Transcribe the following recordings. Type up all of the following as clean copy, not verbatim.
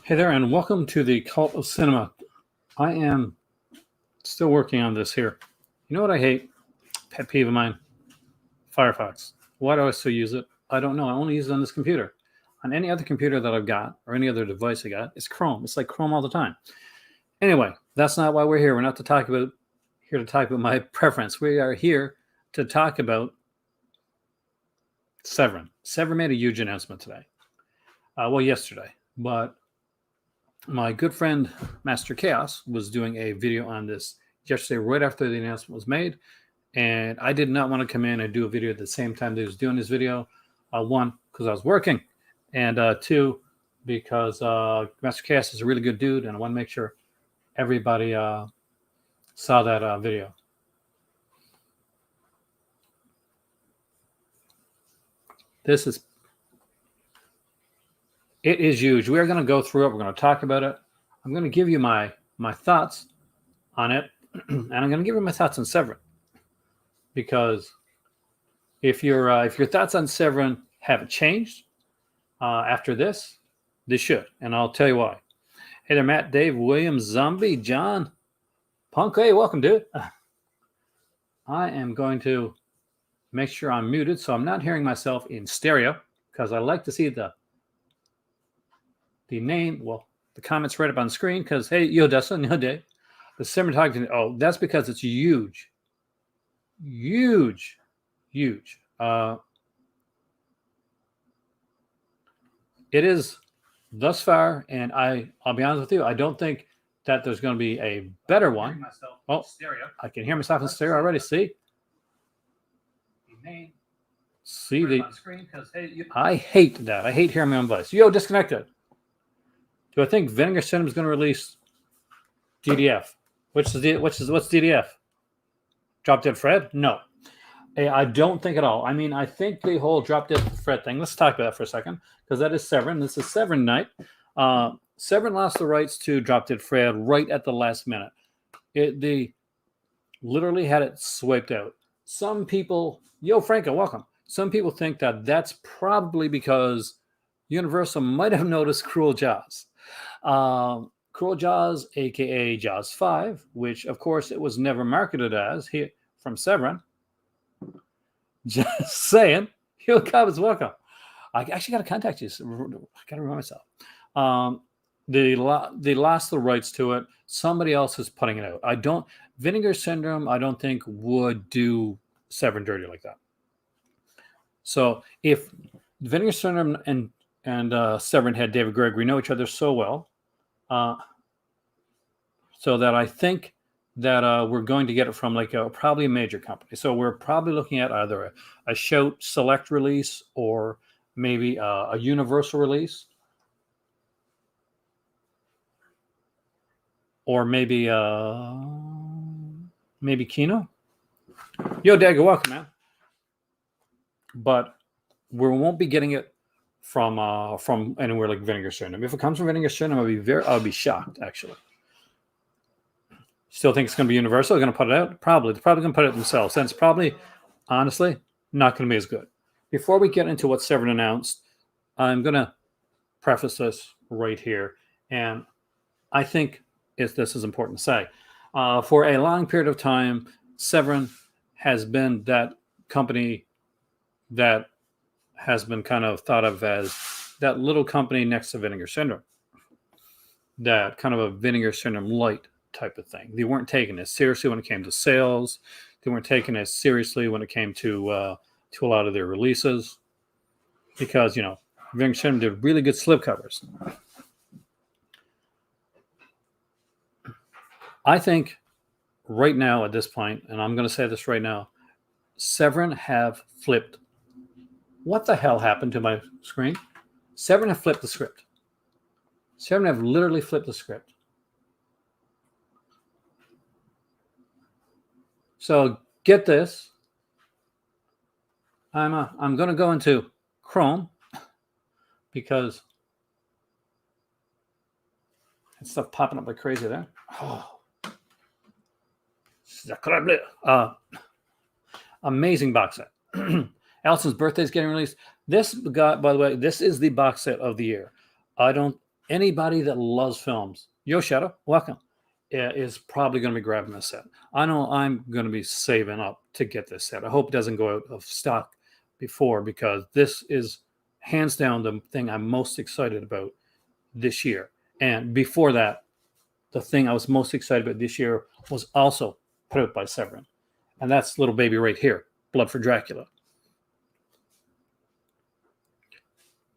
Hey there, and welcome to the Cult of Cinema. I am still working on this here. You know what I hate? Pet peeve of mine. Firefox. Why do I still use it? I don't know. I only use it on this computer. On any other computer that I've got, or any other device I got, it's Chrome. It's like Chrome all the time. Anyway, that's not why we're here. We're not here to talk about my preference. We are here to talk about Severin. Severin made a huge announcement today. Yesterday. But my good friend Master Chaos was doing a video on this yesterday, right after the announcement was made, and I did not want to come in and do a video at the same time that he was doing his video. One, because I was working, and two, because Master Chaos is a really good dude, and I want to make sure everybody saw that video. It is huge. We are going to go through it. We're going to talk about it. I'm going to give you my thoughts on it, and I'm going to give you my thoughts on Severin, because if your thoughts on Severin haven't changed after this, they should, and I'll tell you why. Hey there, Matt, Dave, William, Zombie, John, Punk. Hey, welcome, dude. I am going to make sure I'm muted so I'm not hearing myself in stereo, because I like to see the name, the comments right up on the screen, because, hey, yo, Dustin, yo, Dave. The cinematography, that's because it's huge. Huge. It is thus far, and I'll be honest with you, I don't think that there's going to be a better one. I can hear myself in stereo already, see? I hate that. I hate hearing my own voice. Yo, disconnected. Do I think Vinegar Cinema is going to release DDF? What's DDF? Drop Dead Fred? No. I don't think at all. I mean, I think the whole Drop Dead Fred thing, let's talk about that for a second, because that is Severin. This is Severin night. Severin lost the rights to Drop Dead Fred right at the last minute. They literally had it swiped out. Some people, yo, Franco, welcome. Some people think that that's probably because Universal might have noticed Cruel Jaws. Cruel Jaws, aka Jaws 5, which of course it was never marketed as from Severin. Just saying. Yo, Cobbs, welcome. I actually got to contact you. I got to remind myself. They lost the rights to it. Somebody else is putting it out. Vinegar Syndrome, I don't think would do Severin dirty like that. So if Vinegar Syndrome and Severin had David Gregory know each other so well, so that I think that we're going to get it from probably a major company. So we're probably looking at either a Shout Select release or maybe a Universal release, or maybe Kino. Yo, Dagger, welcome, man. But we won't be getting it from anywhere like Vinegar Syndrome. If it comes from Vinegar Syndrome, I'll be shocked, actually. Still think it's going to be Universal? They're going to put it out? Probably. They're probably going to put it themselves. And it's probably, honestly, not going to be as good. Before we get into what Severin announced, I'm going to preface this right here. And I think this is important to say. For a long period of time, Severin has been that company that has been kind of thought of as that little company next to Vinegar Syndrome. That kind of a Vinegar Syndrome light type of thing. They weren't taken as seriously when it came to sales. They weren't taken as seriously when it came to a lot of their releases, because Vinegar Syndrome did really good slipcovers. I think right now at this point, and I'm going to say this right now, Severin have flipped. What the hell happened to my screen? Severin have flipped the script. Severin have literally flipped the script. So get this. I'm going to go into Chrome, because that stuff popping up like crazy there. Amazing box set. Allison's Birthday is getting released. This got, by the way, this is the box set of the year. I don't Anybody that loves films, Yo Shadow, welcome, is probably going to be grabbing this set. I know I'm going to be saving up to get this set. I hope it doesn't go out of stock before, because this is hands down the thing I'm most excited about this year. And before that, the thing I was most excited about this year was also put out by Severin. And that's little baby right here, Blood for Dracula.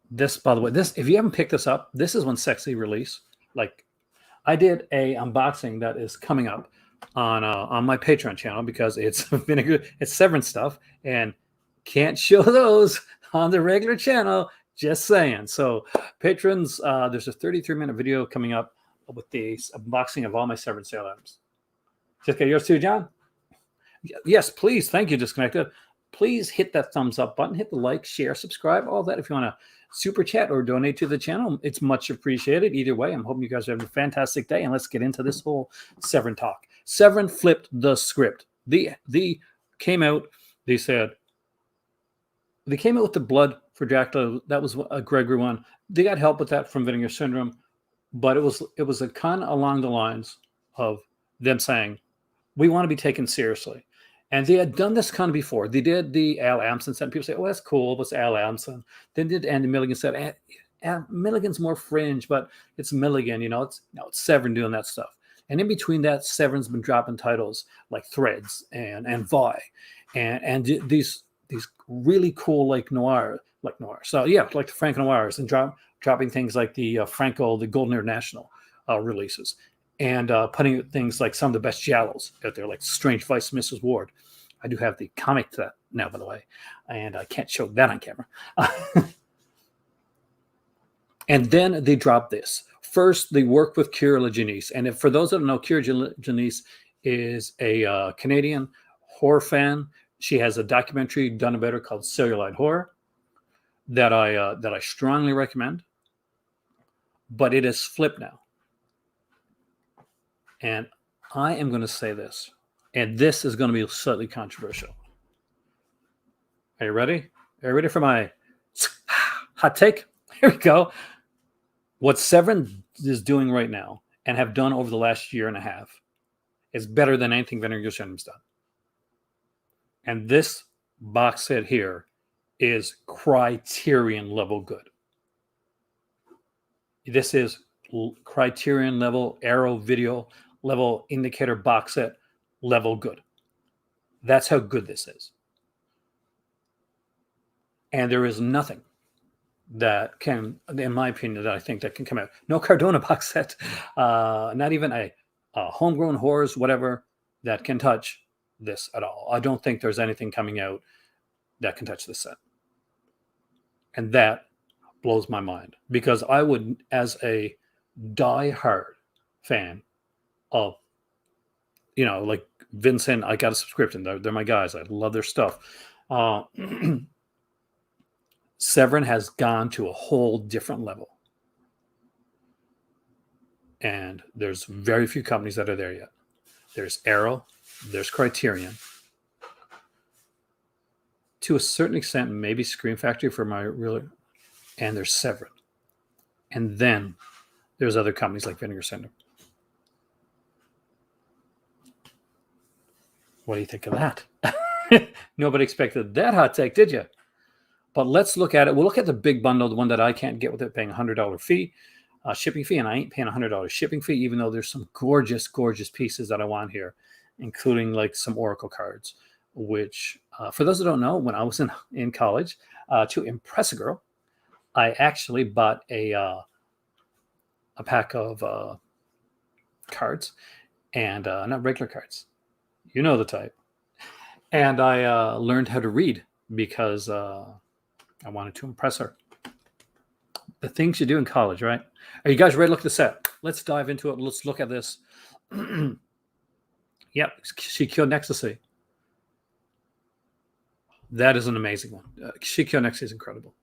This, by the way, this, if you haven't picked this up, this is when sexy release. Like, I did a unboxing that is coming up on my Patreon channel, because it's vinegar, it's Severin stuff, and can't show those on the regular channel. Just saying. So patrons, there's a 33-minute video coming up with the unboxing of all my Severin sale items. Just get yours too, John? Yes, please. Thank you, Disconnected. Please hit that thumbs up button, hit the like, share, subscribe, all that. If you want to super chat or donate to the channel, it's much appreciated. Either way, I'm hoping you guys are having a fantastic day, and let's get into this whole Severin talk. Severin flipped the script. They came out, they said, they came out with the Blood for Dracula. That was a Gregory one. They got help with that from Vinegar Syndrome, but it was a kind of along the lines of them saying, we want to be taken seriously. And they had done this kind of before. They did the Al Amson set. People say, oh, that's cool. What's Al Amson? Then did Andy Milligan said, Milligan's more fringe, but it's Milligan, it's Severin doing that stuff. And in between that, Severin's been dropping titles like Threads and Vi, and these really cool like noir. So yeah, like the Franco Noirs, and dropping things like the Franco, the Golden International releases. And putting things like some of the best giallos out there, like Strange Vice, Mrs. Ward. I do have the comic to that now, by the way, and I can't show that on camera. And then they dropped this. First, they worked with Ciara LaJeanisse. And for those that don't know, Ciara LaJeanisse is a Canadian horror fan. She has a documentary done about her called Celluloid Horror that I strongly recommend. But it is flipped now. And I am going to say this, and this is going to be slightly controversial. Are you ready? Are you ready for my hot take? Here we go. What Severin is doing right now and have done over the last year and a half is better than anything Vinegar Syndrome's done. And this box set here is Criterion level good. This is Criterion level, Arrow Video level, Indicator box set level good. That's how good this is. And there is nothing that can, in my opinion, that I think that can come out. No Cardona box set, not even a homegrown horrors, whatever, that can touch this at all. I don't think there's anything coming out that can touch this set. And that blows my mind, because I would, as a die-hard fan of, like Vincent, I got a subscription. They're my guys. I love their stuff. Severin has gone to a whole different level. And there's very few companies that are there yet. There's Arrow, there's Criterion. To a certain extent, maybe Scream Factory for my really, and there's Severin. And then there's other companies like Vinegar Syndrome. What do you think of that? Nobody expected that hot take, did you? But let's look at it. We'll look at the big bundle, the one that I can't get without paying $100 fee, shipping fee, and I ain't paying $100 shipping fee, even though there's some gorgeous, gorgeous pieces that I want here, including like some Oracle cards, which, for those that don't know, when I was in college, to impress a girl, I actually bought a pack of cards, and not regular cards. You know the type. And I learned how to read because I wanted to impress her. The things you do in college, right? Are you guys ready to look at the set? Let's dive into it. Let's look at this. Yep, She Killed Ecstasy. That is an amazing one. She Killed Ecstasy is incredible.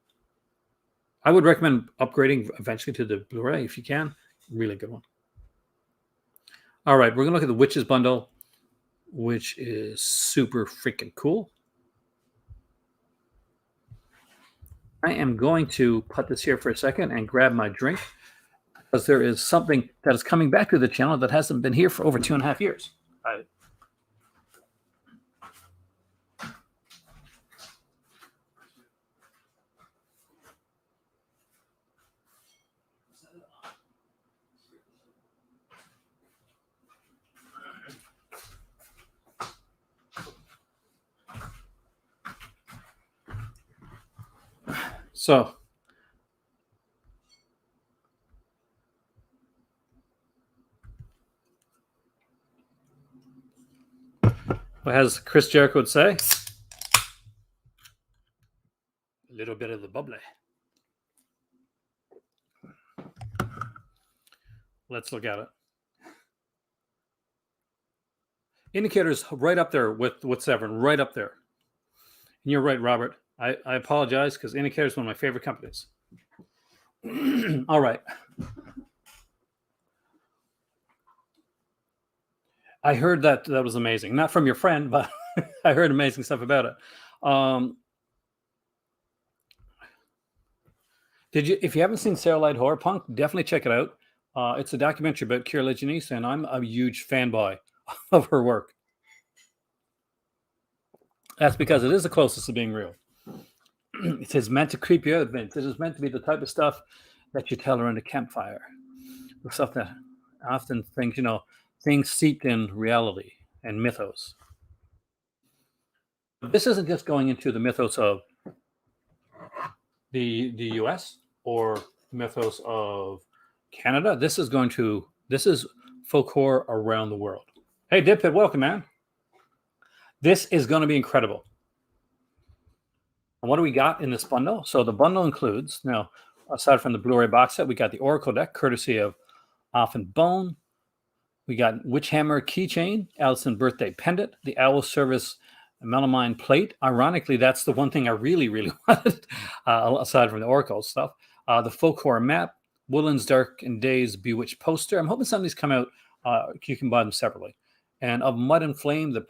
I would recommend upgrading eventually to the Blu-ray if you can. Really good one. All right, we're going to look at the Witches bundle, which is super freaking cool. I am going to put this here for a second and grab my drink because there is something that is coming back to the channel that hasn't been here for over 2.5 years. So, what has Chris Jericho would say? A little bit of the bubbly. Let's look at it. Indicators right up there with Severin, right up there. And you're right, Robert. I apologize because Indicator is one of my favorite companies. All right. I heard that was amazing. Not from your friend, but I heard amazing stuff about it. If you haven't seen Sarah Horror Punk, definitely check it out. It's a documentary about Celia Janice, and I'm a huge fanboy of her work. That's because it is the closest to being real. It is meant to creep you out, Vince. It is meant to be the type of stuff that you tell around a campfire. The stuff that often things steeped in reality and mythos. This isn't just going into the mythos of the US or mythos of Canada. This is folk horror around the world. Hey, Dipit, welcome, man. This is going to be incredible. And what do we got in this bundle? So the bundle includes, now, aside from the Blu-ray box set, we got the Oracle deck, courtesy of Off and Bone. We got Witch Hammer keychain, Allison birthday pendant, the Owl Service melamine plate. Ironically, that's the one thing I really, really wanted, aside from the Oracle stuff. The folk horror map, Woodlands Dark and Days Bewitched poster. I'm hoping some of these come out. You can buy them separately. And of Mud and Flame, the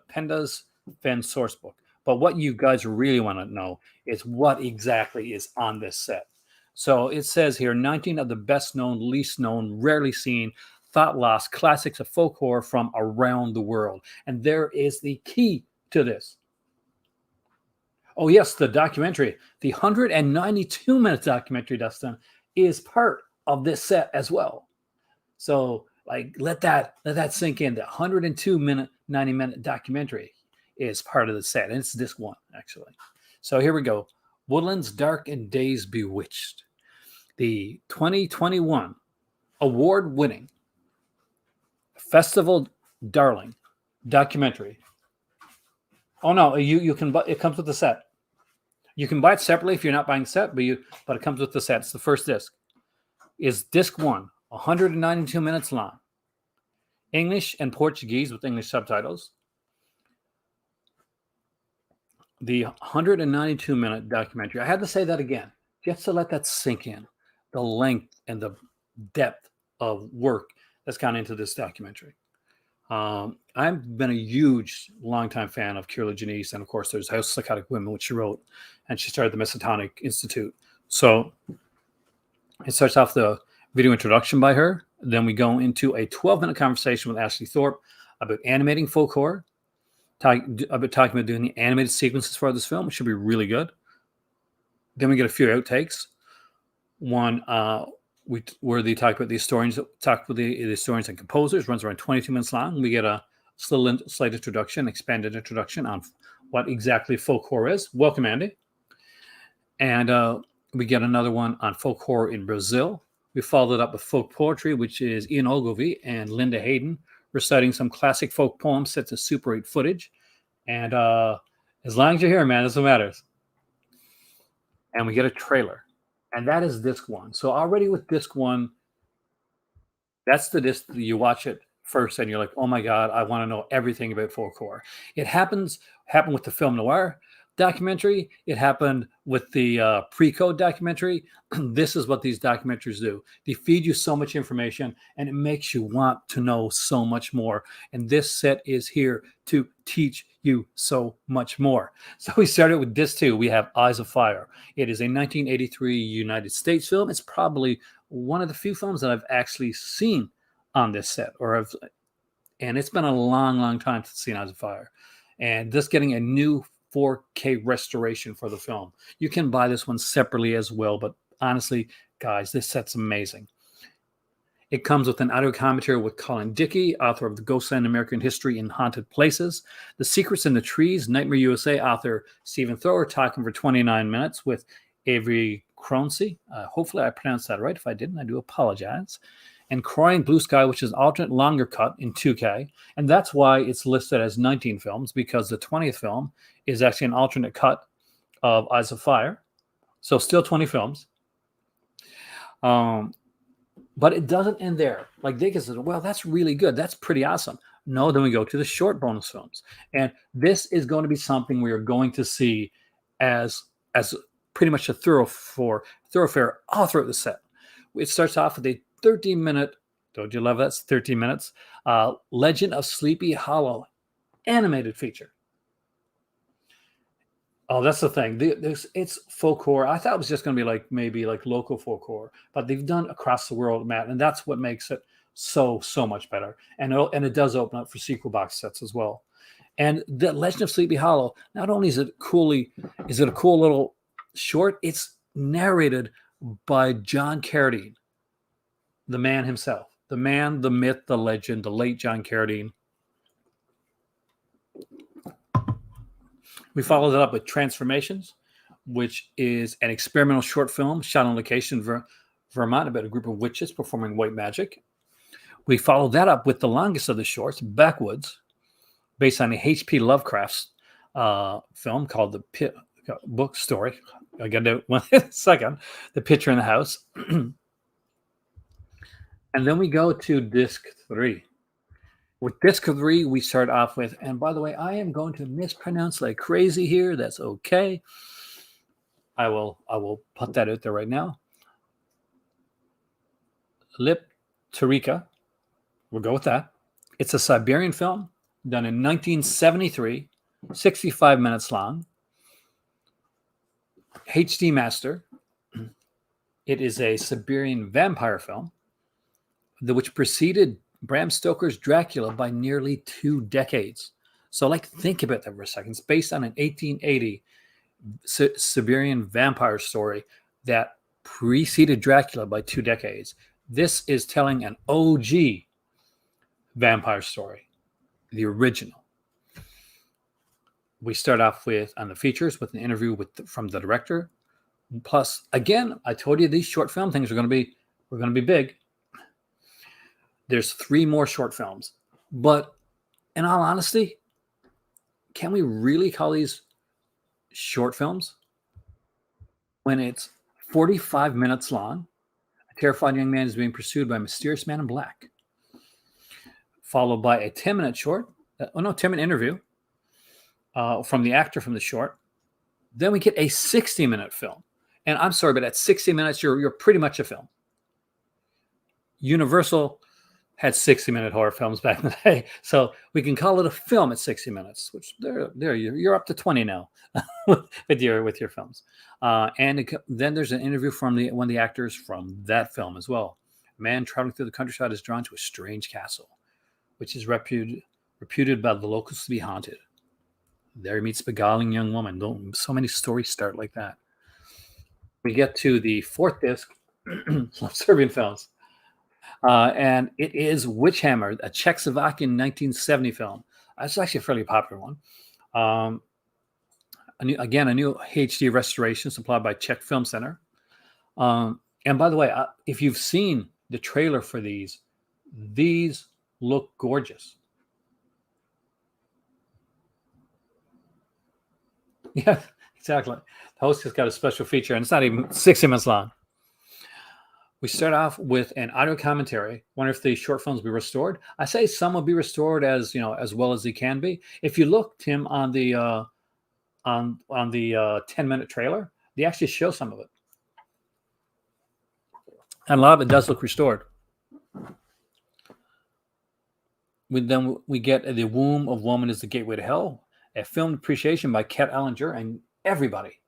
Penda's Fen source book. But what you guys really want to know is what exactly is on this set. So it says here, 19 of the best known, least known, rarely seen, thought lost classics of folk horror from around the world. And there is the key to this. Oh, yes, the documentary. The 192-minute documentary, Dustin, is part of this set as well. So, let that sink in. The 102-minute, 90-minute documentary is part of the set. And it's disc 1, actually. So here we go. Woodlands Dark and Days Bewitched. The 2021 award-winning Festival Darling documentary. Oh no, you can buy it. Comes with the set. You can buy it separately if you're not buying the set, but it comes with the set. It's the first disc. Is disc 1, 192 minutes long, English and Portuguese with English subtitles. The 192-minute documentary. I had to say that again, just to let that sink in. The length and the depth of work that's gone into this documentary. I've been a huge, longtime fan of Celia Janice, and of course, there's House of Psychotic Women, which she wrote, and she started the Misogynic Institute. So it starts off the video introduction by her. Then we go into a 12-minute conversation with Ashley Thorpe about animating folk horror, talking about doing the animated sequences for this film, which should be really good. Then we get a few outtakes. One, where they talk about the historians, and composers, runs around 22 minutes long. We get a slight introduction, expanded introduction on what exactly folk horror is. Welcome, Andy. And we get another one on folk horror in Brazil. We followed it up with folk poetry, which is Ian Ogilvy and Linda Hayden reciting some classic folk poems set to Super 8 footage. And as long as you're here, man, that's what matters. And we get a trailer. And that is disc 1. So already with disc 1, that's the disc that you watch it first and you're like, oh my God, I want to know everything about folk horror. It happened with the film noir. documentary. It happened with the pre-code documentary. This is what these documentaries do. They feed you so much information, and it makes you want to know so much more. And this set is here to teach you so much more. So we started with this too. We have Eyes of Fire. It is a 1983 United States film. It's probably one of the few films that I've actually seen on this set, and it's been a long, long time since I've seen Eyes of Fire. And just getting a new 4K restoration for the film. You can buy this one separately as well, but honestly, guys, this set's amazing. It comes with an audio commentary with Colin Dickey, author of The Ghostland American History in Haunted Places, The Secrets in the Trees, Nightmare USA, author Stephen Thrower, talking for 29 minutes with Avery Croncy. Hopefully I pronounced that right. If I didn't, I do apologize. And Crying Blue Sky, which is an alternate longer cut in 2K. And that's why it's listed as 19 films, because the 20th film is actually an alternate cut of Eyes of Fire. So still 20 films. But it doesn't end there. Like Dickens said, well, that's really good. That's pretty awesome. No, then we go to the short bonus films. And this is going to be something we are going to see as pretty much a thoroughfare all throughout the set. It starts off with a 13-minute, don't you love that? It's 13 minutes. Legend of Sleepy Hollow animated feature. Oh, that's the thing. It's folklore. I thought it was just going to be maybe local folklore, but they've done across the world, Matt, and that's what makes it so much better. And it does open up for sequel box sets as well. And the Legend of Sleepy Hollow, not only is it a cool little short, it's narrated by John Carradine, the man himself, the man, the myth, the legend, the late John Carradine. We followed it up with Transformations, which is an experimental short film shot on location in Vermont about a group of witches performing white magic. We followed that up with the longest of the shorts, Backwoods, based on a H.P. Lovecraft's film called The Book Story. I got to one second. The Picture in the House. And then we go to disc 3. With disc 3, we start off with, and by the way, I am going to mispronounce like crazy here. That's okay. I will put that out there right now. Lip Tarika. We'll go with that. It's a Siberian film done in 1973, 65 minutes long. HD Master. It is a Siberian vampire film, which preceded Bram Stoker's Dracula by nearly 2 decades. So, think about that for a second. It's based on an 1880 Siberian vampire story that preceded Dracula by 2 decades. This is telling an OG vampire story, the original. We start off on the features with an interview from the director. Plus, again, I told you these short film things we're going to be big. There's 3 more short films, but in all honesty, can we really call these short films when it's 45 minutes long? A terrified young man is being pursued by a mysterious man in black, followed by a 10-minute short, 10-minute interview from the actor from the short. Then we get a 60-minute film. And I'm sorry, but at 60 minutes, you're pretty much a film. Universal had 60-minute horror films back in the day, so we can call it a film at 60 minutes. Which you're up to 20 now with your films. Then there's an interview from one of the actors from that film as well. A man traveling through the countryside is drawn to a strange castle, which is reputed by the locals to be haunted. There he meets a beguiling young woman. So many stories start like that. We get to the 4th disc, Serbian films. And it is Witchhammer, a Czechoslovakian 1970 film. It's actually a fairly popular one. A new HD restoration supplied by Czech Film Center. And by the way, if you've seen the trailer for these look gorgeous. Yeah, exactly. The host has got a special feature, and it's not even 60 minutes long. We start off with an audio commentary. Wonder if the short films will be restored. I say some will be restored as well as they can be. If you look, Tim, on the on the 10-minute trailer, they actually show some of it, and a lot of it does look restored. Then we get The Womb of Woman is the Gateway to Hell, a film appreciation by Kate Ellinger, and everybody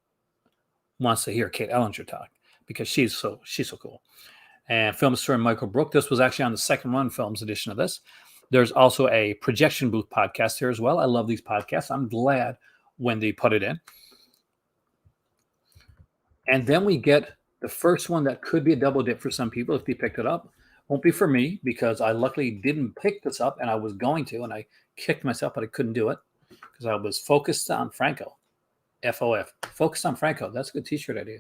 wants to hear Kate Ellinger talk because she's so cool. And film starring Michael Brook. This was actually on the second run films edition of this. There's also a projection booth podcast here as well. I love these podcasts. I'm glad when they put it in. And then we get the first one that could be a double dip for some people if they picked it up. Won't be for me because I luckily didn't pick this up and I was going to, and I kicked myself, but I couldn't do it because I was focused on Franco. FOF. Focused on Franco. That's a good t-shirt idea.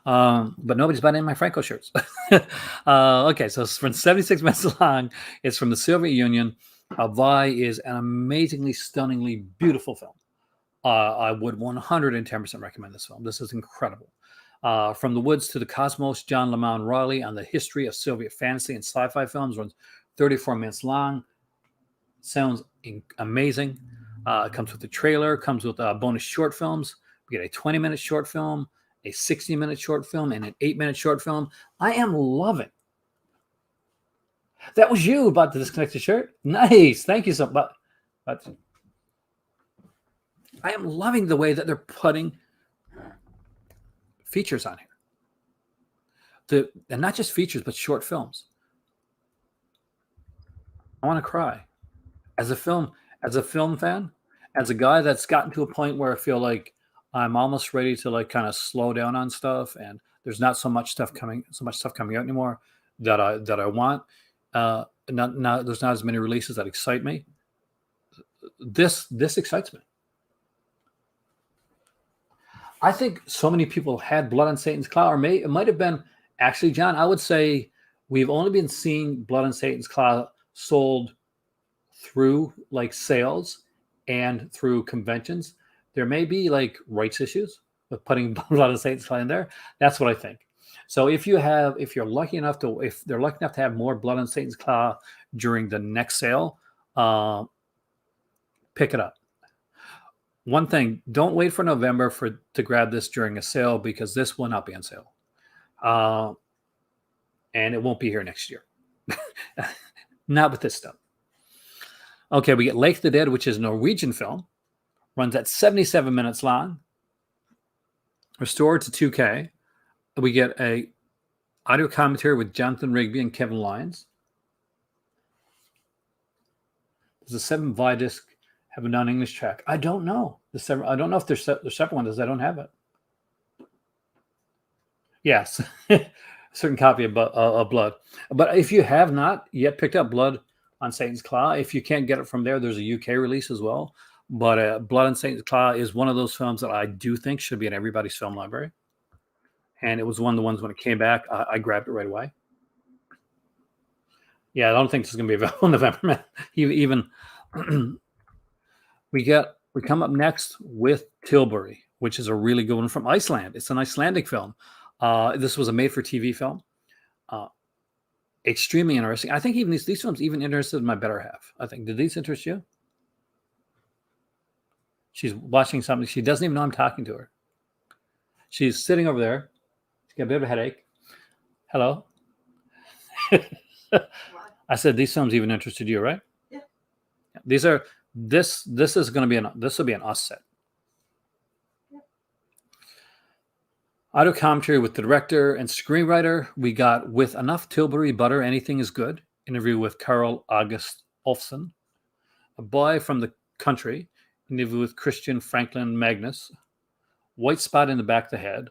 But nobody's buying any of my Franco shirts. Okay, so it's from 76 minutes long. It's from the Soviet Union. Vi is an amazingly, stunningly beautiful film. I would 110% recommend this film. This is incredible. From the Woods to the Cosmos, John Lamont Riley on the history of Soviet fantasy and sci-fi films, runs 34 minutes long. Sounds amazing. It comes with the trailer, comes with bonus short films. We get a 20-minute short film, a 60-minute short film, and an 8-minute short film. I am loving. That was you about the disconnected shirt? Nice. Thank you so much. But I am loving the way that they're putting features on here. And not just features, but short films. I want to cry. As a film fan, as a guy that's gotten to a point where I feel like I'm almost ready to like kind of slow down on stuff, and there's not so much stuff coming out anymore that I want. There's not as many releases that excite me. This excites me. I think so many people had Blood on Satan's Claw, or it might have been actually, John, I would say we've only been seeing Blood on Satan's Claw sold through like sales and through conventions. There may be like rights issues with putting Blood on Satan's Claw in there. That's what I think. So if they're lucky enough to have more Blood on Satan's Claw during the next sale, pick it up. One thing, don't wait for November to grab this during a sale because this will not be on sale. And it won't be here next year. Not with this stuff. Okay, we get Lake of the Dead, which is a Norwegian film. Runs at 77 minutes long. Restored to 2K. We get a audio commentary with Jonathan Rigby and Kevin Lyons. There's a 7 Vi disc. Have a non-English track. I don't know. I don't know if there's separate ones. I don't have it. Yes. A certain copy of Blood. But if you have not yet picked up Blood on Satan's Claw, if you can't get it from there, there's a UK release as well. But Blood on Satan's Claw is one of those films that I do think should be in everybody's film library. And it was one of the ones when it came back, I grabbed it right away. Yeah, I don't think this is going to be available in November, man. Even... We come up next with Tilbury, which is a really good one from Iceland. It's an Icelandic film. This was a made-for-TV film. Extremely interesting. I think even these films even interested my better half. I think. Did these interest you? She's watching something. She doesn't even know I'm talking to her. She's sitting over there. She's got a bit of a headache. Hello. I said these films even interested you, right? Yeah. These are. This is going to be this will be an us set. Yep. Audio commentary with the director and screenwriter. We got With Enough Tilbury Butter, Anything is Good. Interview with Carl August Olfsson. A Boy from the Country. Interview with Christian Franklin Magnus. White Spot in the Back of the Head.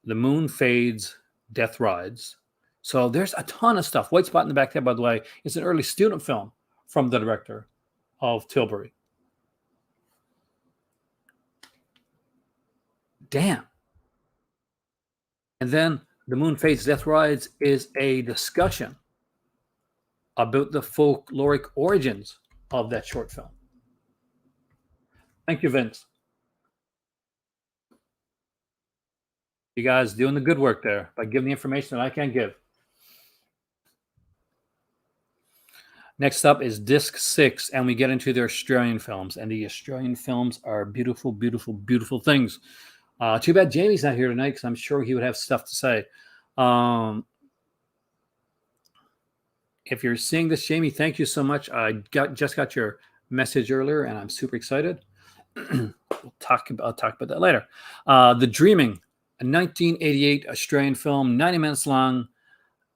The Moon Fades, Death Rides. So there's a ton of stuff. White Spot in the Back of the Head, by the way, is an early student film from the director of Tilbury. Damn. And then The Moon Fades, Death Rides is a discussion about the folkloric origins of that short film. Thank you, Vince. You guys doing the good work there by giving the information that I can't give. Next up is disc 6, and we get into the Australian films. And the Australian films are beautiful, beautiful, beautiful things. Too bad Jamie's not here tonight because I'm sure he would have stuff to say. If you're seeing this, Jamie, thank you so much. I just got your message earlier, and I'm super excited. I'll talk about that later. The Dreaming, a 1988 Australian film, 90 minutes long,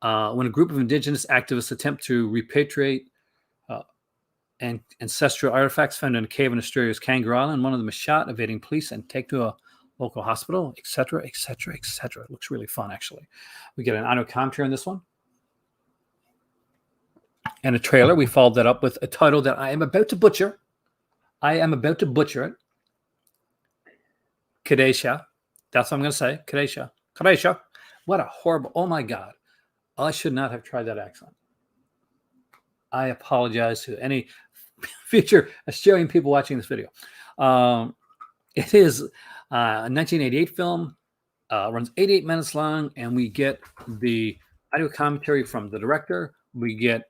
when a group of Indigenous activists attempt to repatriate ancestral artifacts found in a cave in Australia's Kangaroo Island. One of them is shot, evading police, and taken to a local hospital, etc., etc., etc. It looks really fun, actually. We get an audio commentary on this one. And a trailer. We followed that up with a title that I am about to butcher. It. Kadesha. That's what I'm going to say. Kadesha. Kadesha. What a horrible... Oh, my God. I should not have tried that accent. I apologize to any future Australian people watching this video. It is a 1988 film. Runs 88 minutes long, and we get the audio commentary from the director. We get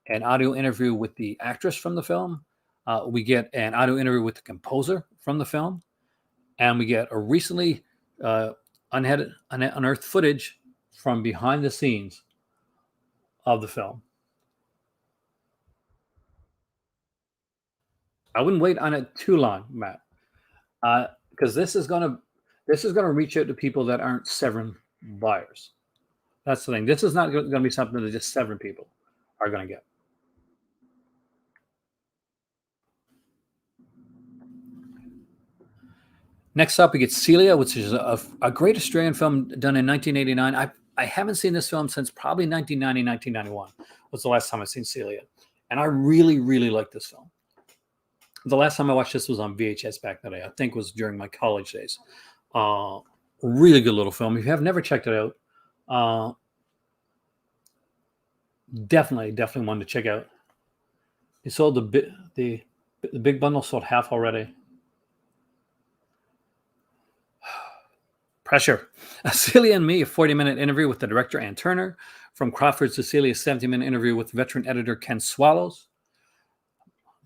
an audio interview with the actress from the film. We get an audio interview with the composer from the film. And we get a recently unearthed footage from behind the scenes of the film. I wouldn't wait on it too long, Matt, because this is gonna reach out to people that aren't Severin buyers. That's the thing. This is not going to be something that just Severin people are going to get. Next up, we get Celia, which is a great Australian film done in 1989. I haven't seen this film since probably 1990, 1991 was the last time I've seen Celia. And I really, really like this film. The last time I watched this was on VHS back in the day. I think was during my college days. Really good little film. If you have never checked it out, definitely one to check out. He sold the big bundle sold half already. Pressure. Celia and Me, a 40-minute interview with the director Ann Turner. From Crawford to Celia, a 70-minute interview with veteran editor Ken Swallows.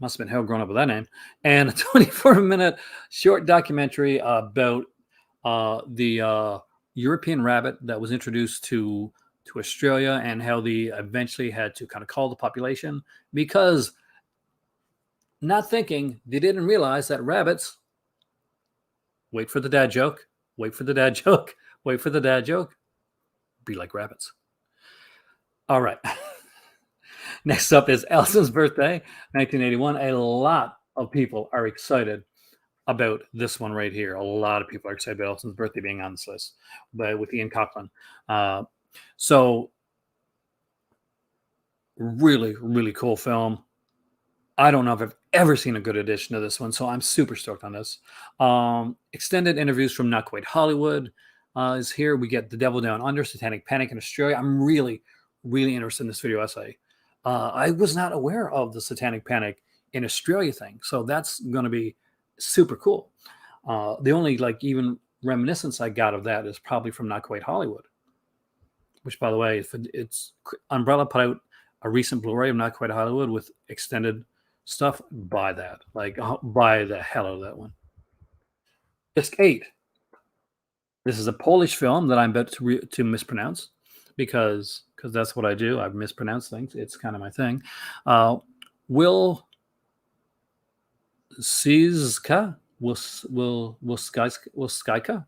Must have been hell growing up with that name. And a 24-minute short documentary about the European rabbit that was introduced to Australia and how they eventually had to kind of call the population because not thinking, they didn't realize that rabbits, wait for the dad joke, be like rabbits. All right. Next up is Elton's birthday, 1981. A lot of people are excited about this one right here. A lot of people are excited about Elton's birthday being on this list, but with Ian Coughlan. So really, really cool film. I don't know if I've ever seen a good edition of this one, so I'm super stoked on this. Extended interviews from Not Quite Hollywood is here. We get The Devil Down Under, Satanic Panic in Australia. I'm really, really interested in this video essay. I was not aware of the Satanic Panic in Australia thing, so that's going to be super cool. The only even reminiscence I got of that is probably from Not Quite Hollywood, which, by the way, if it's Umbrella put out a recent Blu-ray of Not Quite Hollywood with extended stuff. Buy that, buy the hell out of that one. Disc 8. This is a Polish film that I'm about to mispronounce because that's what I do. I mispronounce things. It's kind of my thing. Will Skyka? Will Skyka?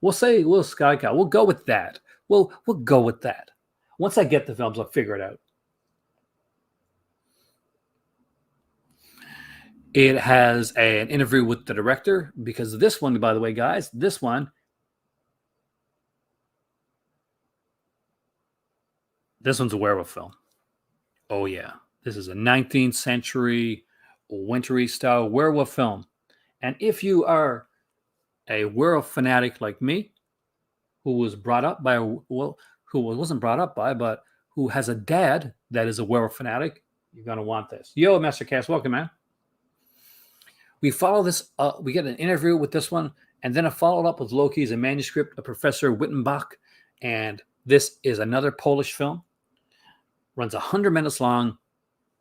We'll say Will Skyka. We'll go with that. We'll go with that. Once I get the films, I'll figure it out. It has an interview with the director because this one, by the way, guys, this one's a werewolf film. Oh, yeah. This is a 19th century wintry style werewolf film. And if you are a werewolf fanatic like me, who was brought up by who wasn't brought up by, but who has a dad that is a werewolf fanatic, you're going to want this. Yo, Master Cass, welcome, man. We follow this. We get an interview with this one, and then a follow up with Loki's a manuscript of Professor Wittenbach. And this is another Polish film. Runs 100 minutes long.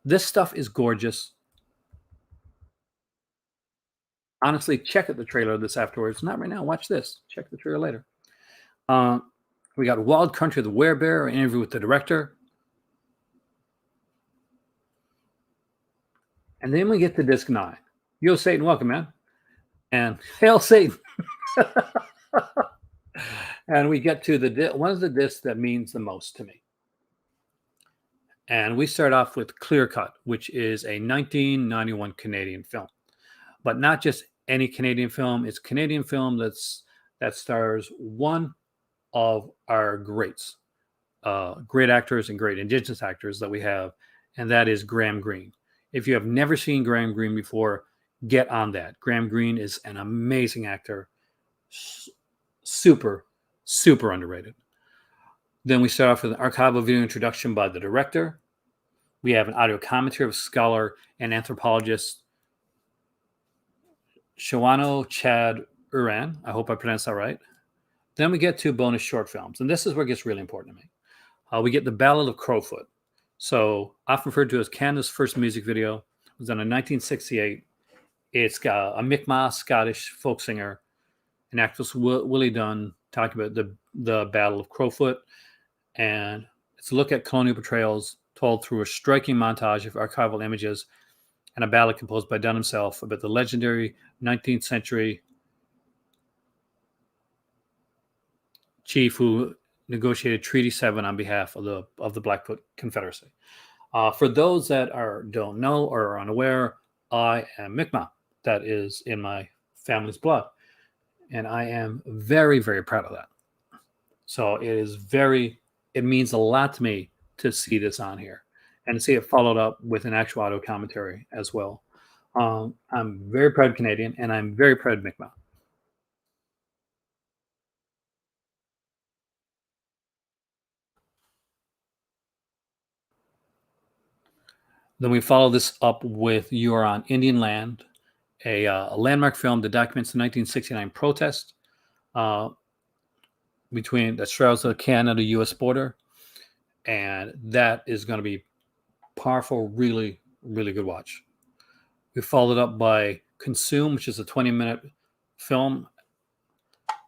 This stuff is gorgeous. Honestly, check out the trailer of this afterwards. Not right now. Watch this. Check the trailer later. We got Wild Country of the Werebear, an interview with the director. And then we get to disc 9. Yo, Satan, welcome, man. And hail Satan. And we get to one of the discs that means the most to me. And we start off with Clear Cut, which is a 1991 Canadian film. But not just any Canadian film. It's a Canadian film that stars one of our greats, great actors and great Indigenous actors that we have, and that is Graham Greene. If you have never seen Graham Greene before, get on that. Graham Greene is an amazing actor, super, super underrated. Then we start off with an archival video introduction by the director. We have an audio commentary of scholar and anthropologist Shawano Chad Uran. I hope I pronounced that right. Then we get to bonus short films, and this is where it gets really important to me. We get the Ballad of Crowfoot. So often referred to as Canada's first music video. It was done in 1968. It's got a Mi'kmaq Scottish folk singer, an actress Willie Dunn, talking about the Battle of Crowfoot. And it's a look at colonial portrayals told through a striking montage of archival images and a ballad composed by Dunn himself about the legendary 19th century chief who negotiated Treaty 7 on behalf of the Blackfoot Confederacy. For those that don't know or are unaware, I am Mi'kmaq. That is in my family's blood. And I am very, very proud of that. So it means a lot to me to see this on here and to see it followed up with an actual audio commentary as well. I'm very proud Canadian, and I'm very proud Mi'kmaq. Then we follow this up with You Are on Indian Land, a landmark film that documents the 1969 protest that straddles the Canada-U.S. border. And that is going to be powerful, really, really good watch. We followed up by Consume, which is a 20-minute film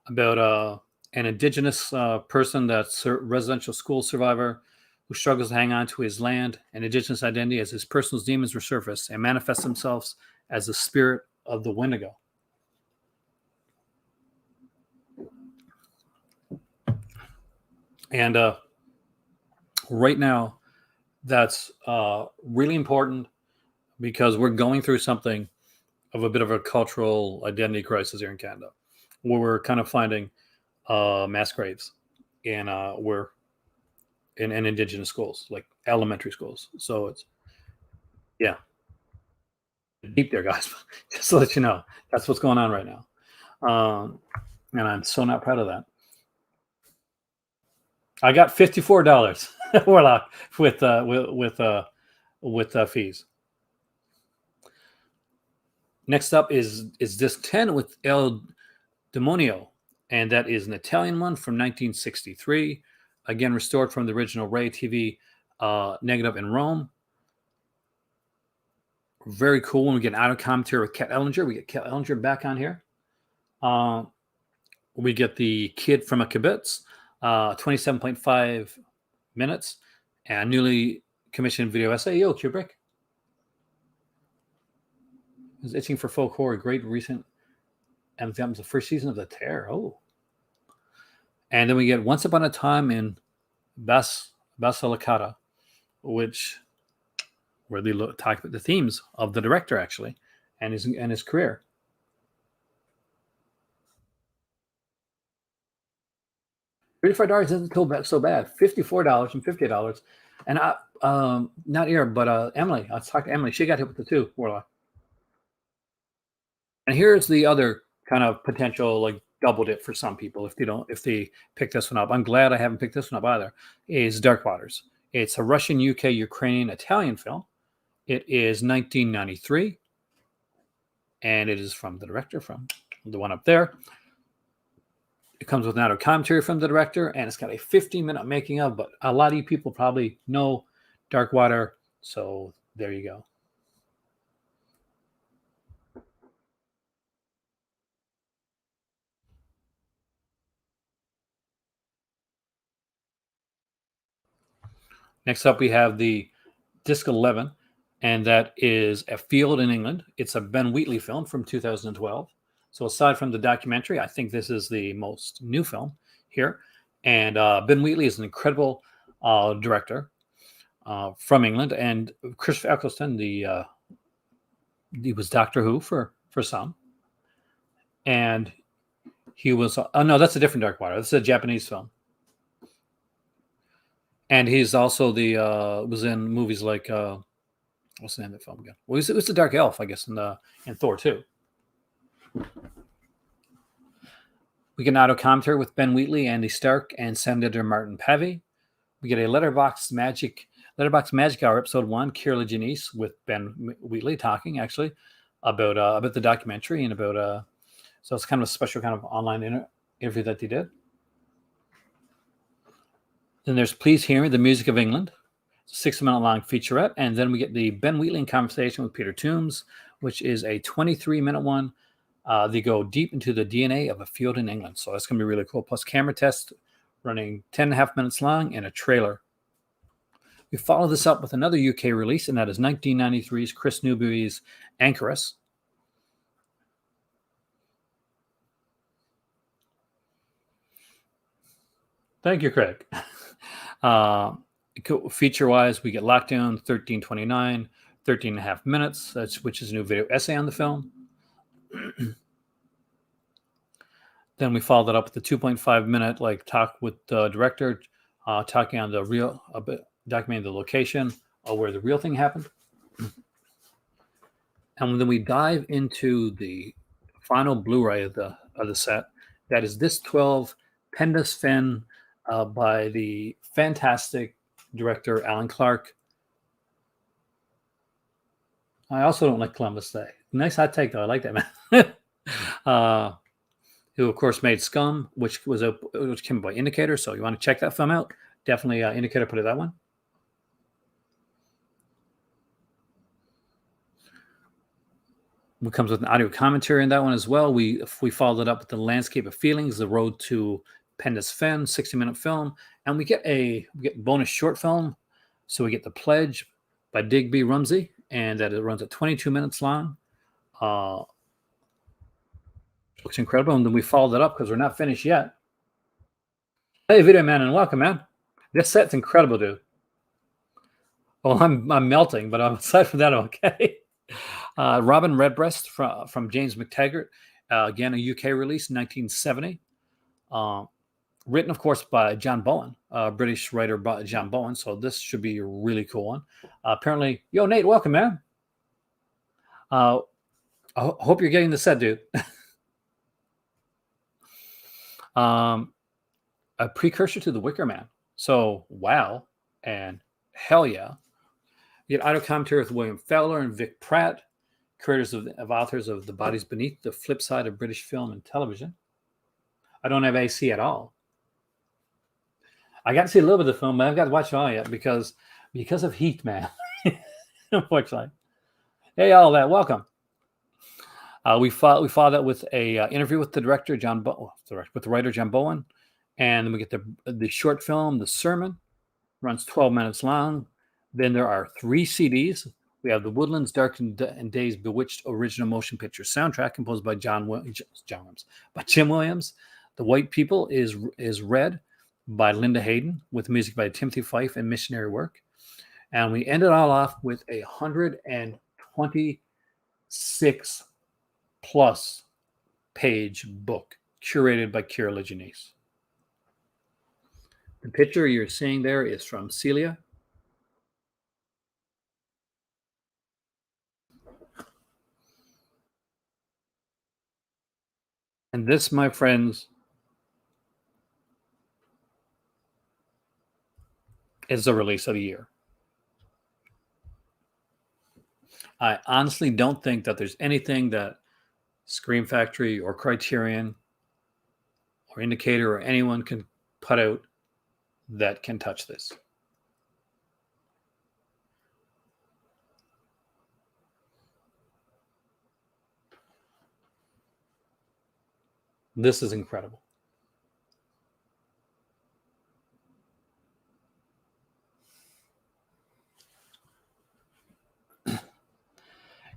about an Indigenous person that's a residential school survivor who struggles to hang on to his land and Indigenous identity as his personal demons resurface and manifest themselves as the spirit of the Wendigo. And right now, that's really important because we're going through something of a bit of a cultural identity crisis here in Canada, where we're kind of finding mass graves in Indigenous schools, like elementary schools. So it's deep there, guys. Just to let you know, that's what's going on right now, and I'm so not proud of that. I got $54 Warlock with fees. Next up is disc 10 with El Demonio, and that is an Italian one from 1963. Again, restored from the original Ray TV negative in Rome. Very cool when we get an audio commentary with Kat Ellinger. We get Kat Ellinger back on here. We get the Kid from a Kibbutz, 27.5 minutes, and newly commissioned video essay. Yo, Kubrick. I was itching for folk horror. Great recent MVM's the first season of The Tear. Oh. And then we get Once Upon a Time in Basilicata, which really talk about the themes of the director, actually, and his career. $35 isn't so bad. $54 and $50. And not here, but Emily. I was talking to Emily. She got hit with the 2 Warlock. And here's the other kind of potential like double dip for some people if they pick this one up. I'm glad I haven't picked this one up either. Is Dark Waters. It's a Russian, UK, Ukrainian, Italian film. It is 1993, and it is from the director, from the one up there. It comes with an audio commentary from the director, and it's got a 15-minute making of, but a lot of you people probably know Dark Water, so There you go. Next up, we have the Disc 11, and that is A Field in England. It's a Ben Wheatley film from 2012. So aside from the documentary, I think this is the most new film here. And Ben Wheatley is an incredible director from England. And Christopher Eccleston, he was Doctor Who for some. And he was, oh no, that's a different Dark Water. This is a Japanese film. And he's also was in movies like, what's the name of the film again? Well, it was the Dark Elf, I guess, in Thor 2. We get an auto commentary with Ben Wheatley, Andy Stark, and sound editor Martin Pavey. We get a Letterboxd Magic Hour episode 1, Keira Janice with Ben Wheatley talking actually about the documentary and about so it's kind of a special kind of online interview that they did. Then there's Please Hear Me, the Music of England. It's a 6-minute long featurette. And then we get the Ben Wheatley in conversation with Peter Toombs, which is a 23-minute one. They go deep into the DNA of a field in England. So that's going to be really cool. Plus camera test running 10.5 minutes long and a trailer. We follow this up with another UK release, and that is 1993's Chris Newby's Anchoress. Thank you, Craig. Feature-wise, we get Lockdown 1329, 13.5 minutes, which is a new video essay on the film. Then we followed that up with the 2.5-minute talk with the director, talking on documenting the location of where the real thing happened. And then we dive into the final Blu-ray of the set. That is this 12 Pendas Fen by the fantastic director Alan Clark. I also don't like Columbus Day. Nice hot take though. I like that, man. Who of course made Scum, which came by Indicator. So you want to check that film out? Definitely Indicator put it that one. It comes with an audio commentary in that one as well. We followed it up with The Landscape of Feelings, The Road to Pendas Fen, 60-minute film, and we get bonus short film. So we get The Pledge by Digby Rumsey, and that it runs at 22 minutes long. Looks incredible. And then we followed it up because we're not finished yet. Hey, Video Man, and welcome, man. This set's incredible, dude. Well, I'm melting, but aside from that, I'm okay. Robin Redbreast from James McTaggart, again a UK release, 1970. Written, of course, by John Bowen, British writer John Bowen. So this should be a really cool one. Apparently, yo, Nate, welcome, man. I hope you're getting the set, dude. A precursor to The Wicker Man. So, wow. And hell yeah. You get audio commentary with William Fowler and Vic Pratt, creators of authors of The Bodies Beneath, The Flip Side of British Film and Television. I don't have AC at all. I got to see a little bit of the film, but I've got to watch it all yet because of heat, man. Unfortunately. Hey, all that. Welcome. We followed that with a interview with the director with the writer John Bowen, and then we get the short film, The Sermon, runs 12 minutes long. Then there are 3 CDs. We have The Woodlands, Dark and Days Bewitched original motion picture soundtrack composed by Jim Williams. The White People is Red by Linda Hayden with music by Timothy Fife and Missionary Work. And we end it all off with a 126 plus page book curated by Keira Janice. The picture you're seeing there is from Celia. And this, my friends, is the release of the year. I honestly don't think that there's anything that Scream Factory or Criterion or Indicator or anyone can put out that can touch this. This is incredible.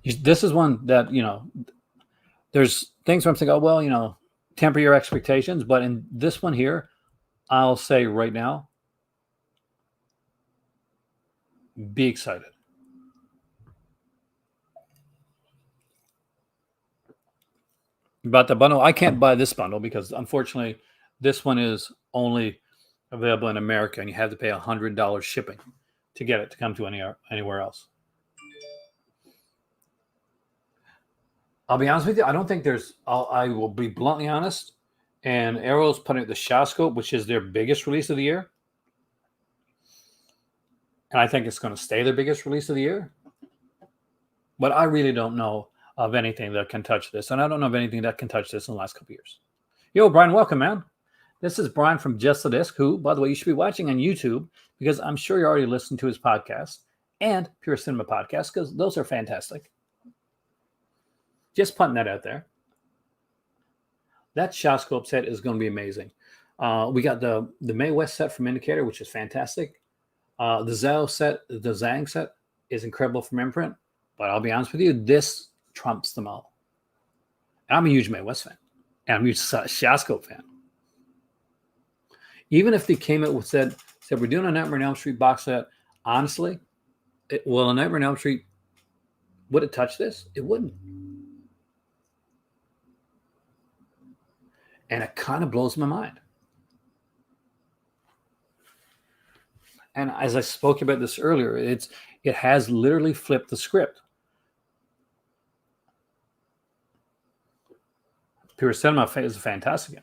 This is one that, there's things where I'm thinking, oh, well, temper your expectations. But in this one here, I'll say right now, be excited. About the bundle, I can't buy this bundle because unfortunately, this one is only available in America, and you have to pay $100 shipping to get it to come to anywhere else. I'll be honest with you. I don't think I will be bluntly honest. And Arrow's putting out the Shawscope, which is their biggest release of the year, and I think it's going to stay their biggest release of the year. But I really don't know of anything that can touch this, and I don't know of anything that can touch this in the last couple of years. Yo, Brian, welcome, man. This is Brian from Just the Disc, who, by the way, you should be watching on YouTube because I'm sure you're already listening to his podcast and Pure Cinema Podcast because those are fantastic. Just putting that out there. That Shawscope set is going to be amazing. We got the Mae West set from Indicator, which is fantastic. The Zhang set is incredible from Imprint. But I'll be honest with you, this trumps them all. I'm a huge Mae West fan. And I'm a huge Shawscope fan. Even if they came out with said we're doing a Nightmare on Elm Street box set, honestly, a Nightmare on Elm Street, would it touch this? It wouldn't. And it kind of blows my mind. And as I spoke about this earlier, it has literally flipped the script. Pure Cinema is fantastic.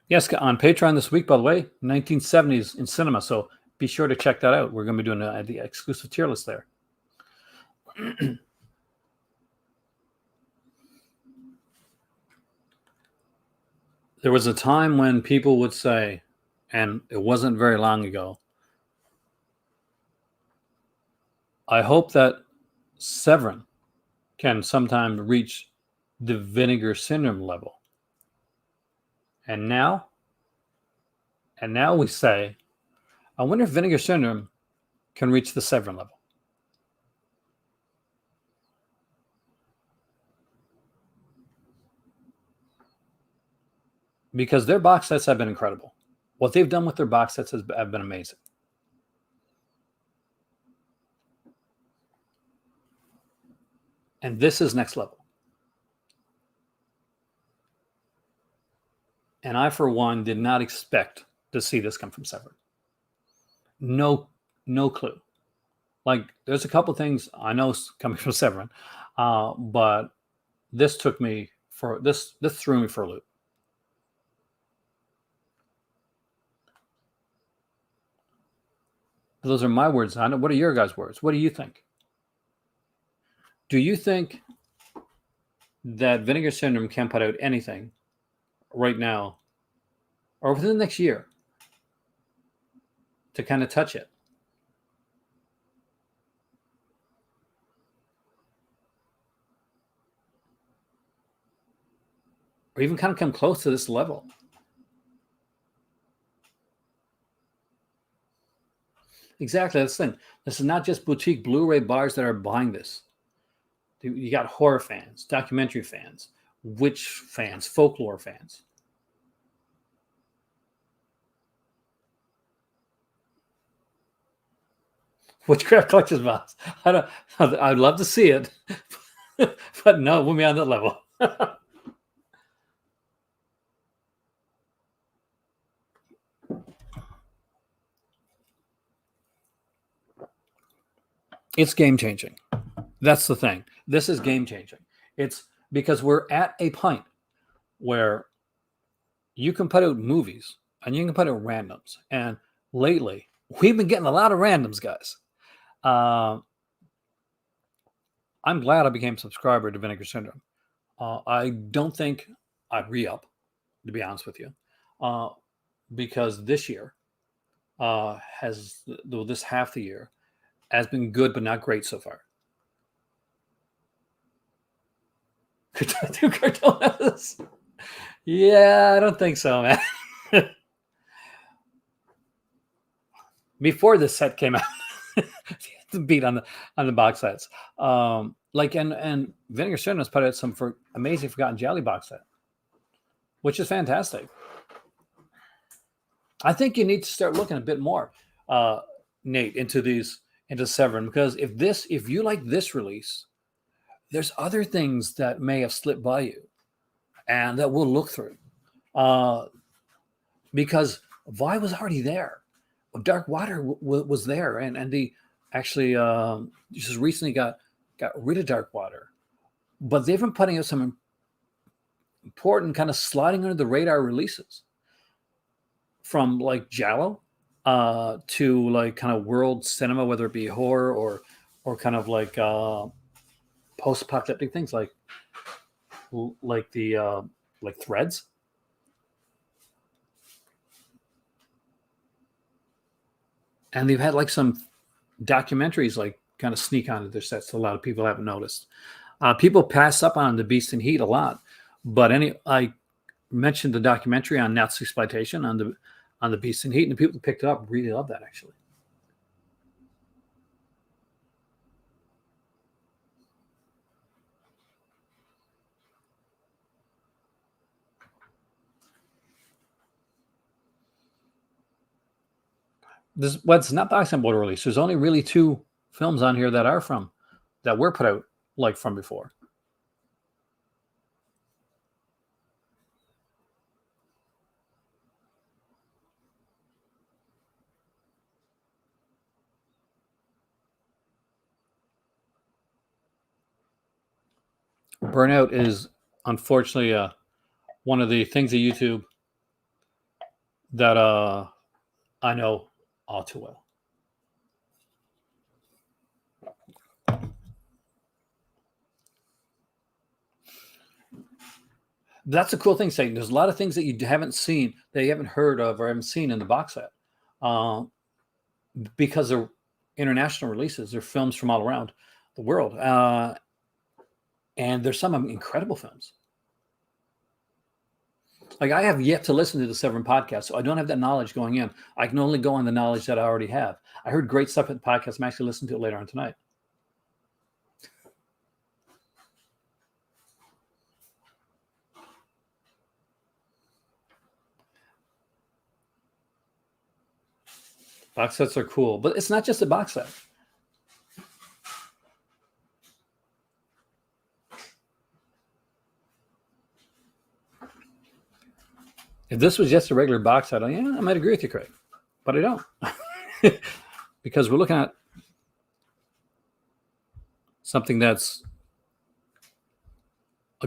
Yes, on Patreon this week, by the way, 1970s in cinema. So be sure to check that out. We're going to be doing the exclusive tier list there. There was a time when people would say, and it wasn't very long ago, I hope that Severin can sometime reach the Vinegar Syndrome level. And now we say, I wonder if Vinegar Syndrome can reach the Severin level. Because their box sets have been incredible. What they've done with their box sets have been amazing. And this is next level. And I, for one, did not expect to see this come from Severin. No clue. Like, there's a couple things I know coming from Severin, but this threw me for a loop. Those are my words. I know. What are your guys' words? What do you think? Do you think that Vinegar Syndrome can put out anything right now or within the next year to kind of touch it? Or even kind of come close to this level? Exactly. That's the thing. This is not just boutique Blu-ray buyers that are buying this. You got horror fans, documentary fans, witch fans, folklore fans. Witchcraft collector's box. I'd love to see it, but no, we'll be on that level. It's game changing. That's the thing. This is game changing. It's because we're at a point where you can put out movies and you can put out randoms. And lately, we've been getting a lot of randoms, guys. I'm glad I became a subscriber to Vinegar Syndrome. I don't think I'd re-up, to be honest with you, because this year this half the year has been good but not great so far. Two cartoons. Yeah, I don't think so, man. Before this set came out, the beat on the box sets. Like and Vinegar Syndrome has put out some for amazing Forgotten Jelly box set, which is fantastic. I think you need to start looking a bit more, Nate, into Severin, because if you like this release, there's other things that may have slipped by you and that we'll look through. Because Vi was already there. Dark Water was there, and the actually just recently got rid of Dark Water, but they've been putting out some important kind of sliding under the radar releases, from like Giallo to like kind of world cinema, whether it be horror or kind of like post-apocalyptic things like the like Threads. And they've had like some documentaries like kind of sneak onto their sets. A lot of people haven't noticed. People pass up on The Beast in Heat a lot, but I mentioned the documentary on Nazi exploitation on the Beast in Heat, and the people that picked it up really love that actually. What's not the Accent Border release. There's only really two films on here that were put out like from before. Burnout is unfortunately one of the things of YouTube that I know all too well. That's a cool thing, Satan. There's a lot of things that you haven't seen, that you haven't heard of, or haven't seen in the box set, because they're international releases. They're films from all around the world, and there's some incredible films. Like I have yet to listen to the Severin podcast, so I don't have that knowledge going in. I can only go on the knowledge that I already have. I heard great stuff at the podcast. I'm actually listening to it later on tonight. Box sets are cool, but it's not just a box set. If this was just a regular box set, I might agree with you, Craig, but I don't. Because we're looking at something that's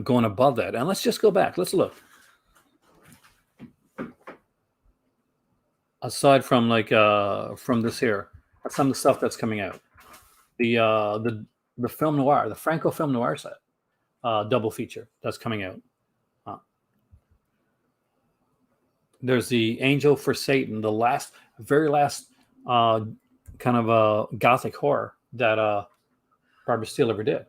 going above that. And let's just go back. Let's look. Aside from like from this here, some of the stuff that's coming out. The film noir, the Franco film noir set, double feature that's coming out. There's the Angel for Satan, the very last kind of a gothic horror that Barbara Steele ever did.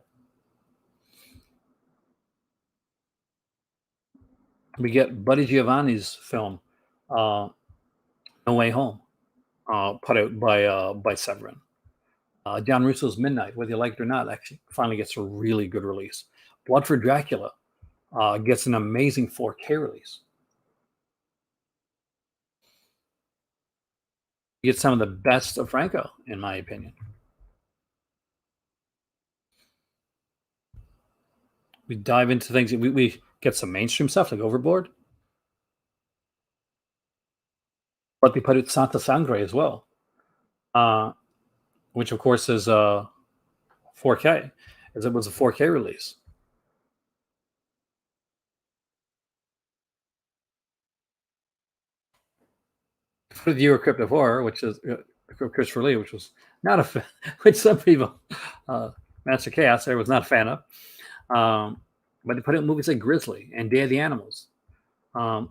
We get Buddy Giovanni's film, No Way Home, put out by Severin. John Russo's Midnight, whether you like it or not, actually finally gets a really good release. Blood for Dracula gets an amazing 4K release. You get some of the best of Franco, in my opinion. We dive into things. We get some mainstream stuff like Overboard, but they put out Santa Sangre as well, which of course is 4K, as it was a 4K release. For the Euro Crypt of Horror, which is Christopher Lee, which was not a which some people, Master Chaos there was not a fan of. But they put out movies like Grizzly and Day of the Animals. Yeah,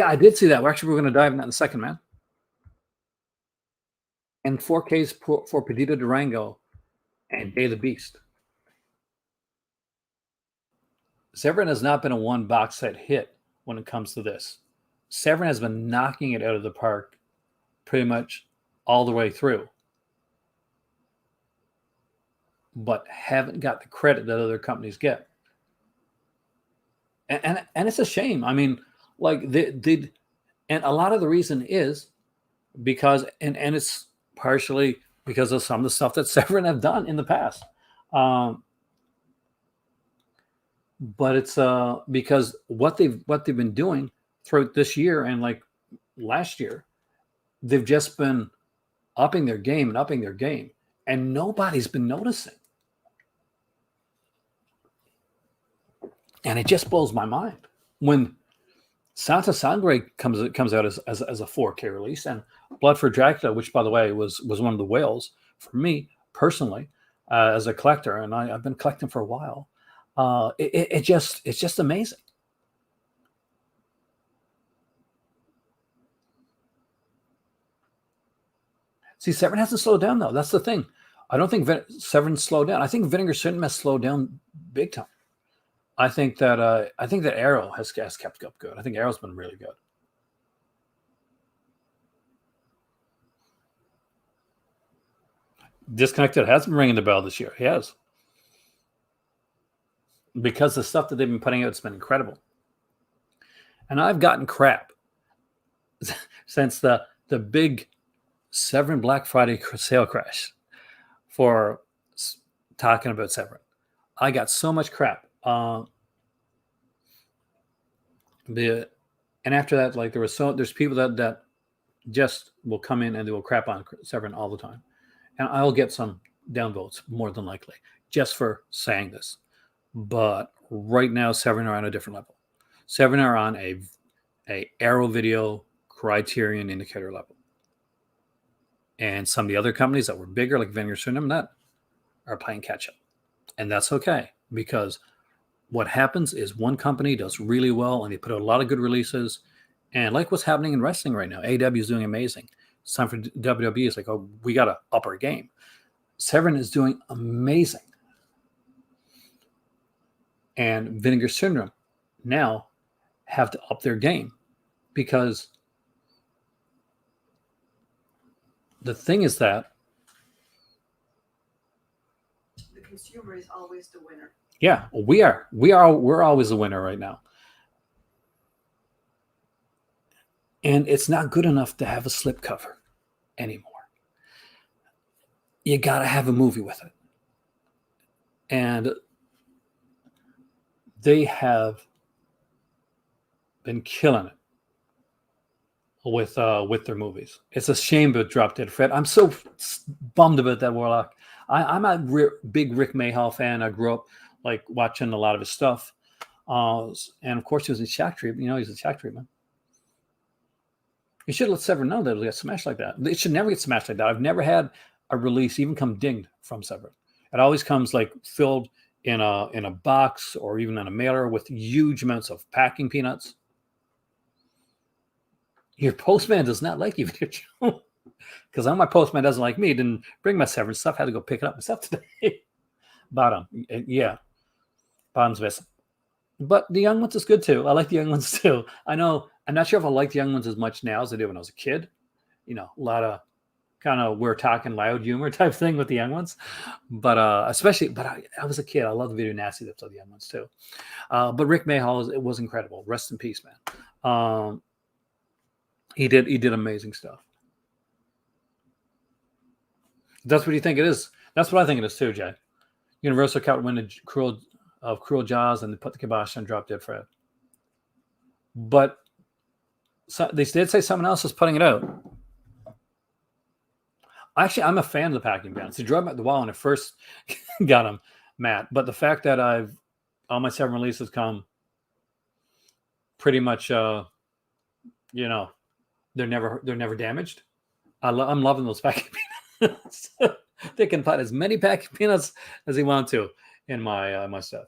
I did see that. We're going to dive in that in a second, man. And 4Ks for Perdita Durango and Day of the Beast. Severin has not been a one box set hit when it comes to this. Severin has been knocking it out of the park pretty much all the way through, but haven't got the credit that other companies get. And it's a shame. I mean, like they and a lot of the reason is because and it's partially because of some of the stuff that Severin have done in the past. But it's because what they've been doing throughout this year and like last year, they've just been upping their game and upping their game, and nobody's been noticing. And it just blows my mind when Santa Sangre comes out as a 4K release, and Blood for Dracula, which by the way was one of the whales for me personally as a collector, and I've been collecting for a while. It's just amazing. See, Severin hasn't slowed down though. That's the thing. I don't think Severin slowed down. I think Vinegar Syndrome has slowed down big time. I think that Arrow has kept up good. I think Arrow's been really good. Disconnected has been ringing the bell this year. He has. Because the stuff that they've been putting out has been incredible. And I've gotten crap since the big Severin Black Friday sale crash for talking about Severin. I got so much crap. And after that, like there's people that just will come in and they will crap on Severin all the time. And I'll get some downvotes more than likely just for saying this. But right now, Severin are on a different level. Severin are on a Arrow Video Criterion Indicator level. And some of the other companies that were bigger, like Vinegar Syndrome, that are playing catch up. And that's okay, because what happens is one company does really well and they put out a lot of good releases. And like what's happening in wrestling right now, AEW is doing amazing. It's time for WWE. It's like, oh, we got to up our game. Severin is doing amazing. And Vinegar Syndrome now have to up their game, because the thing is that the consumer is always the winner. Yeah, we're always the winner right now. And it's not good enough to have a slipcover anymore. You got to have a movie with it. And they have been killing it with their movies. It's a shame about Drop Dead Fred. I'm so bummed about that, Warlock. I'm a big Rick Mayhall fan. I grew up like watching a lot of his stuff. And of course he was in Shack Treatment. You know, he's a Shack Treatment. You should let Severin know that it'll get smashed like that. It should never get smashed like that. I've never had a release even come dinged from Severin. It always comes like filled in a box or even in a mailer with huge amounts of packing peanuts. Your postman does not like you, because my postman doesn't like me. Didn't bring my Severin stuff. Had to go pick it up myself today. Bottom's missing. But the young ones is good too. I like the young ones too. I know. I'm not sure if I like the young ones as much now as I did when I was a kid. You know, a lot of kind of we're talking loud humor type thing with the young ones. But I was a kid. I love the video nasty that's of the young ones too. But Rick Mayhall, it was incredible. Rest in peace, man. He did amazing stuff. That's what you think it is. That's what I think it is too, Jay. Universal kept winning Cruel Jaws and they put the kibosh on Drop Dead Fred. But they did say someone else is putting it out. Actually, I'm a fan of the packing peanuts. They drove me at the wall when I first got them, Matt. But the fact that all my 7 releases come pretty much, they're never damaged. I'm loving those packing peanuts. They can put as many packing peanuts as they want to in my stuff.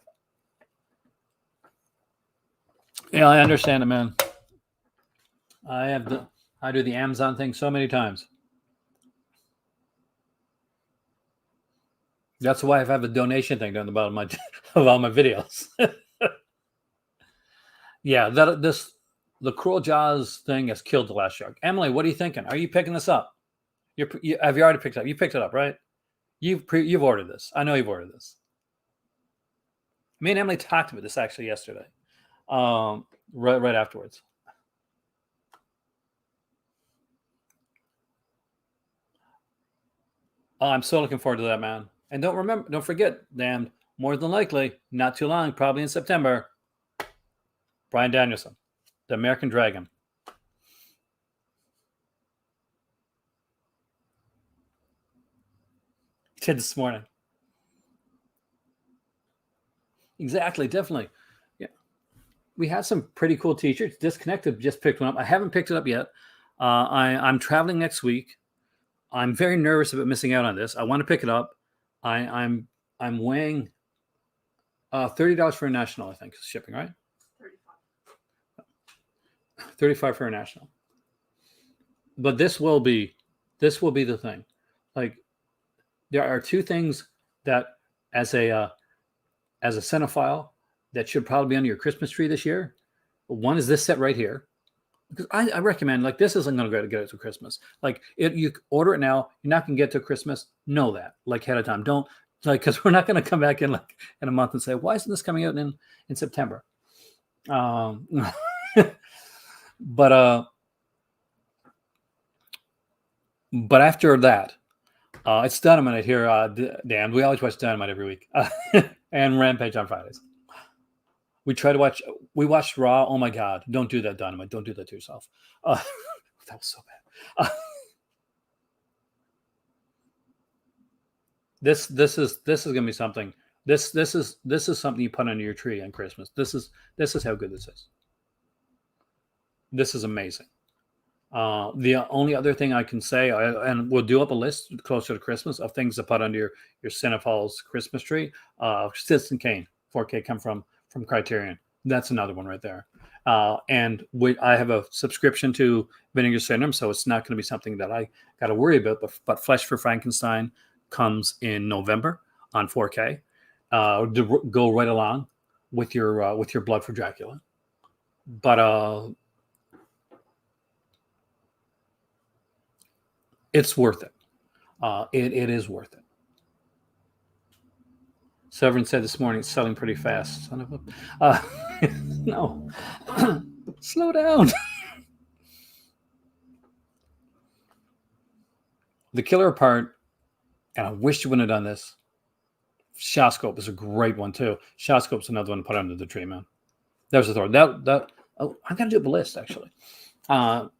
Yeah, I understand it, man. I do the Amazon thing so many times. That's why I have a donation thing down the bottom of all my videos. Yeah, the Cruel Jaws thing has killed the last shark. Emily, what are you thinking? Are you picking this up? Have you already picked it up? You picked it up, right? You've ordered this. I know you've ordered this. Me and Emily talked about this actually yesterday, right afterwards. Oh, I'm so looking forward to that, man. And don't forget, damn, more than likely, not too long, probably in September, Bryan Danielson, the American Dragon. Did this morning. Exactly, definitely. Yeah. We had some pretty cool t-shirts. Disconnected just picked one up. I haven't picked it up yet. I'm traveling next week. I'm very nervous about missing out on this. I want to pick it up. I'm weighing $30 for international, I think, is shipping, right? 35 for international. But this will be the thing. Like, there are two things that as a cinephile that should probably be under your Christmas tree this year. One is this set right here. Because I recommend, like, this isn't going to get it to Christmas. Like, you order it now, you're not going to get to Christmas. Know that, like, ahead of time. Don't, like, because we're not going to come back in like in a month and say, why isn't this coming out in September? But after that, it's Dynamite here. Dan, we always watch Dynamite every week, and Rampage on Fridays. We watched Raw. Oh my God! Don't do that, Dynamite. Don't do that to yourself. That was so bad. This is gonna be something. This is something you put under your tree on Christmas. This is how good this is. This is amazing. The only other thing I can say, and we'll do up a list closer to Christmas of things to put under your Cinephal's Christmas tree. Citizen Kane 4K come from Criterion. That's another one right there. And I have a subscription to Vinegar Syndrome, so it's not going to be something that I got to worry about. But Flesh for Frankenstein comes in November on 4K. Go right along with your Blood for Dracula. But it's worth it. It is worth it. Severin said this morning it's selling pretty fast. Son of a... no. Slow down. The killer part, and I wish you wouldn't have done this. Shawscope is a great one too. Shawscope's another one to put under the tree, man. There's a thought. I'm gonna do a list actually. But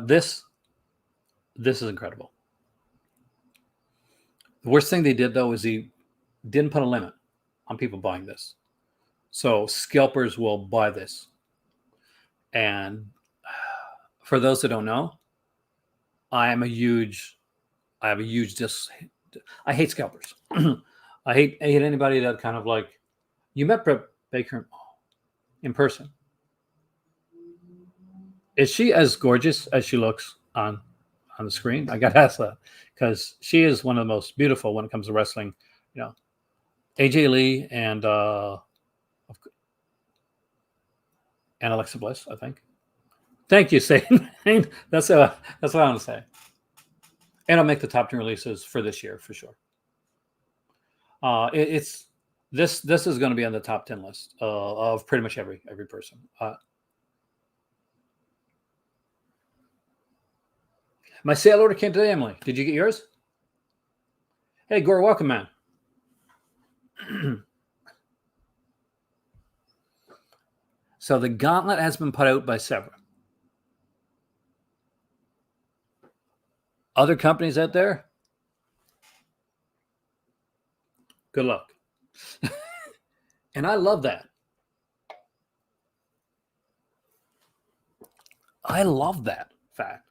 this is incredible. The worst thing they did though is he didn't put a limit on people buying this. So scalpers will buy this. And for those that don't know, I have a huge I hate scalpers. I hate anybody that kind of like, you met Brett Baker in person. Is she as gorgeous as she looks on the screen? I got to ask that because she is one of the most beautiful when it comes to wrestling. You know, AJ Lee and Alexa Bliss, I think. Thank you, Satan. That's what I want to say. And I'll make the top 10 releases for this year for sure. This is going to be on the top 10 list of pretty much every person. My sale order came today, Emily. Did you get yours? Hey, Gore, welcome, man. So the gauntlet has been put out by Severin. Other companies out there, good luck. And I love that. I love that fact.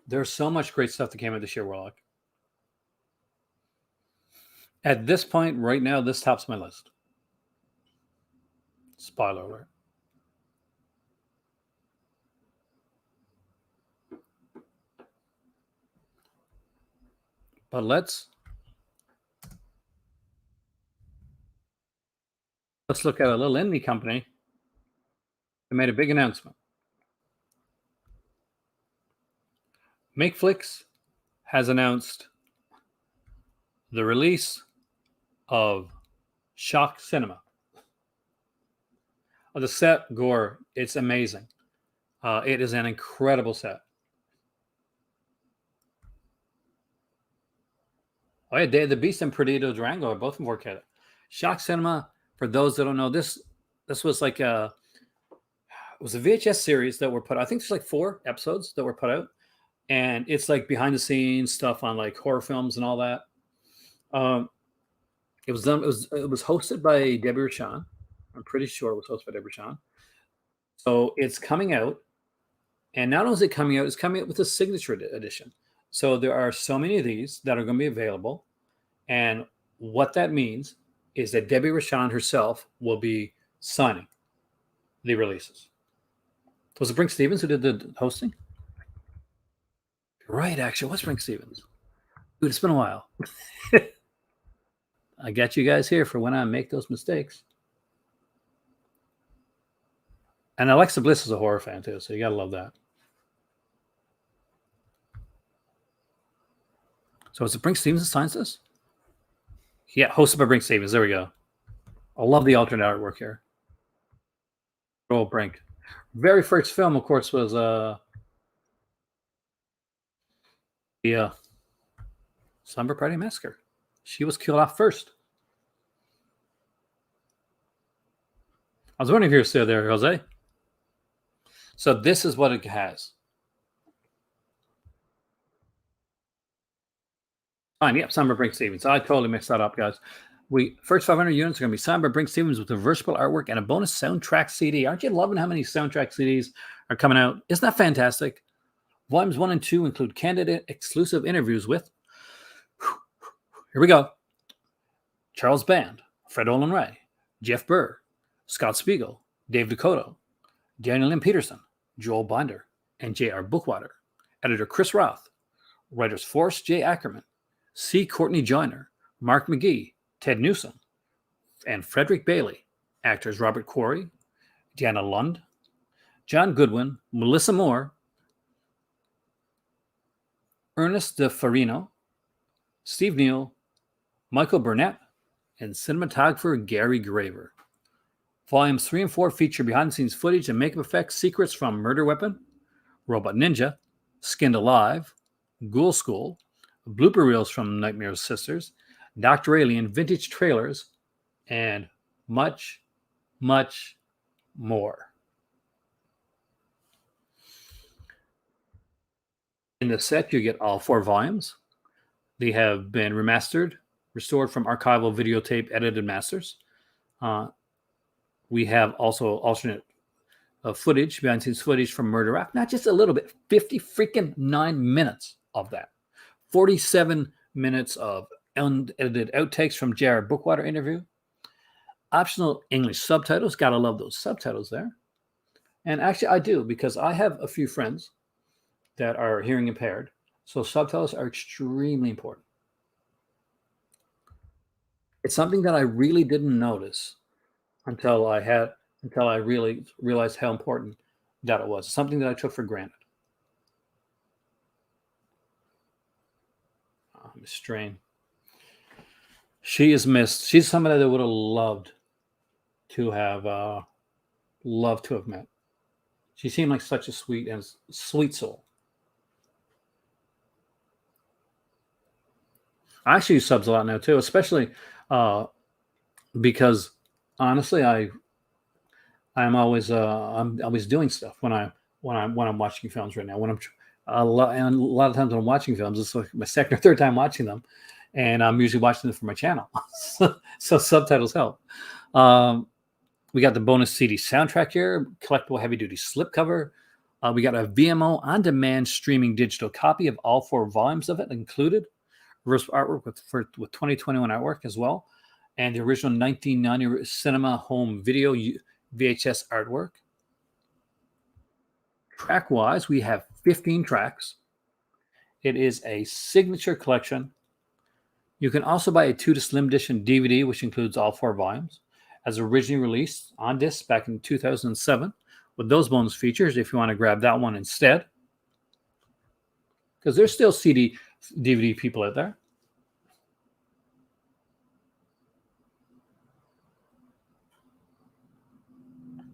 There's so much great stuff that came out this year, Warlock. At this point, right now, this tops my list. Spoiler alert. But let's look at a little indie company that made a big announcement. MakeFlix has announced the release of Shock Cinema. The set, Gore, it's amazing. It is an incredible set. Oh yeah, Day of the Beast and Perdido Durango are both from 4K. Shock Cinema, for those that don't know, this was like it was a VHS series that were put out. I think there's like 4 episodes that were put out. And it's like behind the scenes stuff on like horror films and all that. It was hosted by Debbie Rochon. I'm pretty sure it was hosted by Debbie Rochon. So it's coming out. And not only is it coming out, it's coming out with a signature edition. So there are so many of these that are going to be available. And what that means is that Debbie Rochon herself will be signing the releases. Was it Brink Stevens who did the hosting? Right, actually, what's Brink Stevens? Dude, it's been a while. I got you guys here for when I make those mistakes. And Alexa Bliss is a horror fan too, so you gotta love that. So is it Brink Stevens that signs this? Yeah, hosted by Brink Stevens. There we go. I love the alternate artwork here. Oh, Brink. Very first film, of course, was the Slumber Party Massacre. She was killed off first. I was wondering if you're still there, Jose. So this is what it has. Fine, yep, Slumber Brink Stevens. I totally mixed that up, guys. First 500 units are going to be signed by Brink Stevens with reversible artwork and a bonus soundtrack CD. Aren't you loving how many soundtrack CDs are coming out? Isn't that fantastic? Volumes 1 and 2 include candidate exclusive interviews with, here we go, Charles Band, Fred Olen Ray, Jeff Burr, Scott Spiegel, Dave Dakota, Daniel M. Peterson, Joel Binder, and J.R. Bookwater. Editor Chris Roth. Writers Forrest J. Ackerman, C. Courtney Joyner, Mark McGee, Ted Newsom, and Frederick Bailey. Actors Robert Quarry, Deanna Lund, John Goodwin, Melissa Moore, Ernest De Farino, Steve Neal, Michael Burnett, and cinematographer Gary Graver. Volumes 3 and 4 feature behind-the-scenes footage and makeup effects, secrets from Murder Weapon, Robot Ninja, Skinned Alive, Ghoul School, blooper reels from Nightmare Sisters, Dr. Alien, vintage trailers, and much, much more. In the set, you get all 4 volumes. They have been remastered, restored from archival videotape edited masters. We have also alternate footage, behind the scenes footage from Murder Rap. Not just a little bit, 50 freaking 9 minutes of that. 47 minutes of unedited outtakes from Jared Bookwater interview. Optional English subtitles. Gotta love those subtitles there. And actually, I do, because I have a few friends that are hearing impaired. So subtitles are extremely important. It's something that I really didn't notice until I really realized how important that it was. Something that I took for granted. Miss Strain. She is missed. She's somebody that would have loved to have met. She seemed like such a sweet soul. I actually use subs a lot now too, especially because honestly, I'm always doing stuff when I'm watching films right now. When I'm a lot of times when I'm watching films, it's like my second or third time watching them, and I'm usually watching them for my channel. so subtitles help. We got the bonus CD soundtrack here, collectible heavy duty slipcover. We got a VMO on demand streaming digital copy of all 4 volumes of it included. Reverse artwork with 2021 artwork as well, and the original 1990 cinema home video VHS artwork. Track-wise, we have 15 tracks. It is a signature collection You can also buy a 2 disc slim edition DVD, which includes all 4 volumes, as originally released on disc back in 2007, with those bonus features if you want to grab that one instead. Because there's still CD, DVD people out there.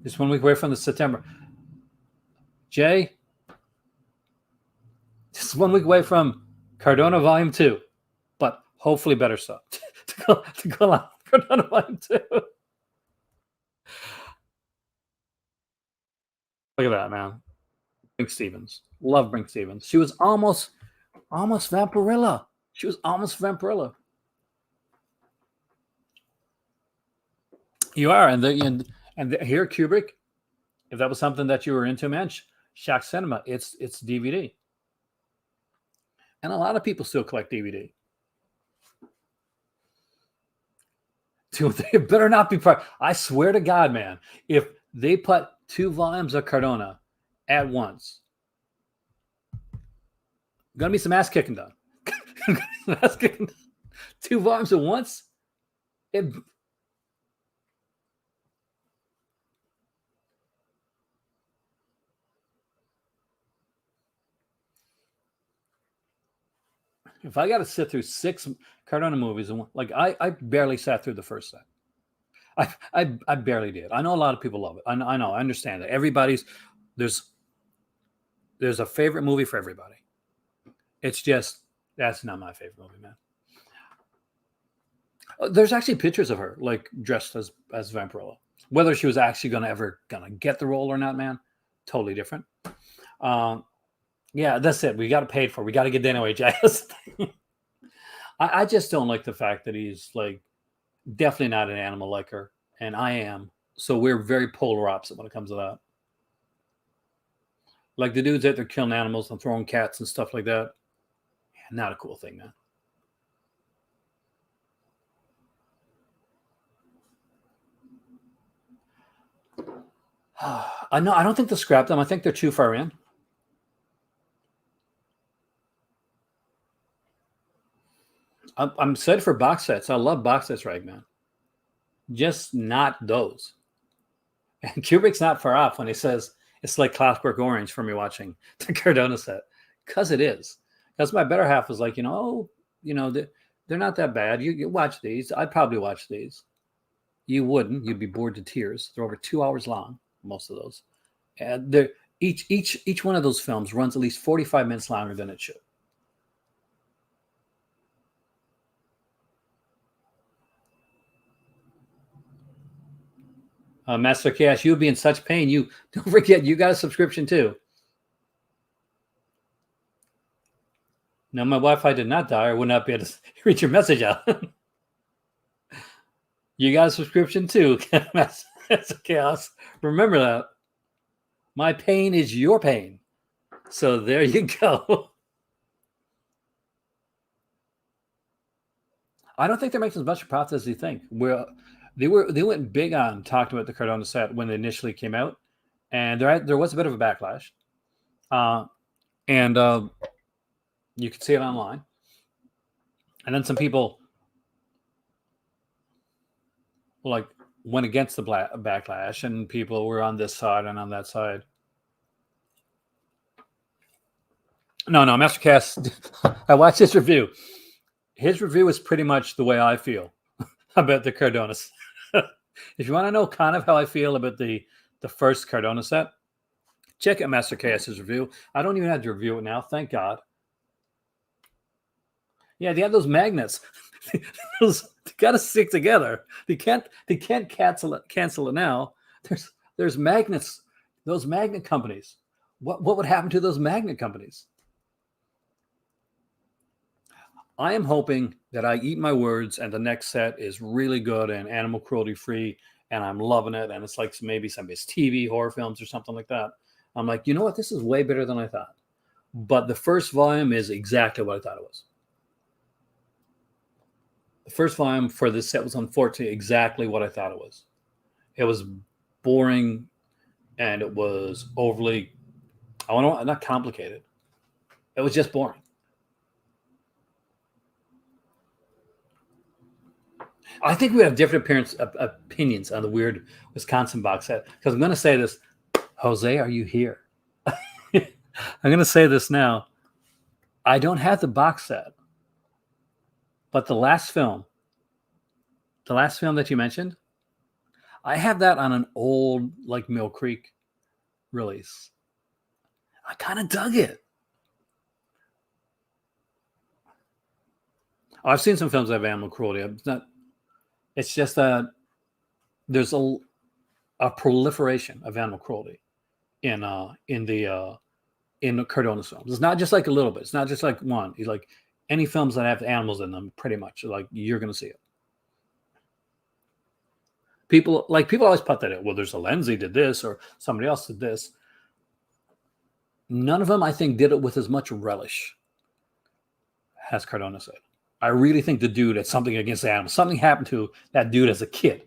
Just 1 week away from the September. Jay, just 1 week away from Cardona Volume 2, but hopefully better stuff to go along with Cardona Volume 2. Look at that, man. Brink Stevens. Love Brink Stevens. She was almost Vampirilla. She was almost Vampirilla. You are, and here Kubrick. If that was something that you were into, man, Shack Cinema, it's DVD, and a lot of people still collect DVD. Dude, they better not be part. I swear to God, man, if they put 2 volumes of Cardona at once, gonna be some ass kicking done. 2 volumes at once. If I got to sit through 6 Cardona movies, and like I barely sat through the first set. I barely did. I know a lot of people love it. I know. I understand that there's a favorite movie for everybody. It's just that's not my favorite movie, man. There's actually pictures of her like dressed as Vampirilla. Whether she was actually gonna get the role or not, man, totally different. Yeah, that's it. We got it paid for. We got to get Daniel H.S. I just don't like the fact that he's like definitely not an animal liker, and I am. So we're very polar opposite when it comes to that. Like the dudes out there killing animals and throwing cats and stuff like that. Yeah, not a cool thing, man. I know. I don't think they'll scrap them. I think they're too far in. I'm excited for box sets. I love box sets right now. Just not those. And Kubrick's not far off when he says it's like Clockwork Orange for me watching the Cardona set. Because it is. Because my better half was like, they're not that bad. You watch these. I'd probably watch these. You wouldn't. You'd be bored to tears. They're over 2 hours long, most of those. And each one of those films runs at least 45 minutes longer than it should. Master Cash, you would be in such pain. You don't forget, you got a subscription too. No, my Wi-Fi did not die. I would not be able to read your message out. You got a subscription too. Master Chaos. Remember that. My pain is your pain. So there you go. I don't think they're making as much profit as you think. They went big on talking about the Cardona set when they initially came out, and there was a bit of a backlash, and you could see it online, and then some people like went against the backlash, and people were on this side and on that side. No, Master Cass, I watched his review. His review is pretty much the way I feel about the Cardonas. If you want to know kind of how I feel about the first Cardona set, check out Master Chaos's review. I don't even have to review it now, thank God. Yeah, they have those magnets. They got to stick together. They can't cancel it now. There's magnets. Those magnet companies. What would happen to those magnet companies? I am hoping that I eat my words and the next set is really good and animal cruelty free and I'm loving it. And it's like maybe some of his TV horror films or something like that. I'm like, you know what? This is way better than I thought. But the first volume is exactly what I thought it was. The first volume for this set was unfortunately exactly what I thought it was. It was boring and it was overly, not complicated. It was just boring. I think we have different opinions on the weird Wisconsin box set. Because I'm going to say this, Jose, are you here? I'm going to say this now. I don't have the box set, but the last film that you mentioned, I have that on an old like Mill Creek release. I kind of dug it. I've seen some films that have animal cruelty. It's just that there's a proliferation of animal cruelty in the Cardona's films. It's not just like a little bit. It's not just like one. It's like any films that have animals in them, pretty much like you're going to see it. People always put that in. Well, there's a Lindsay did this or somebody else did this. None of them, I think, did it with as much relish as Cardona said. I really think the dude had something against the animals. Something happened to that dude as a kid.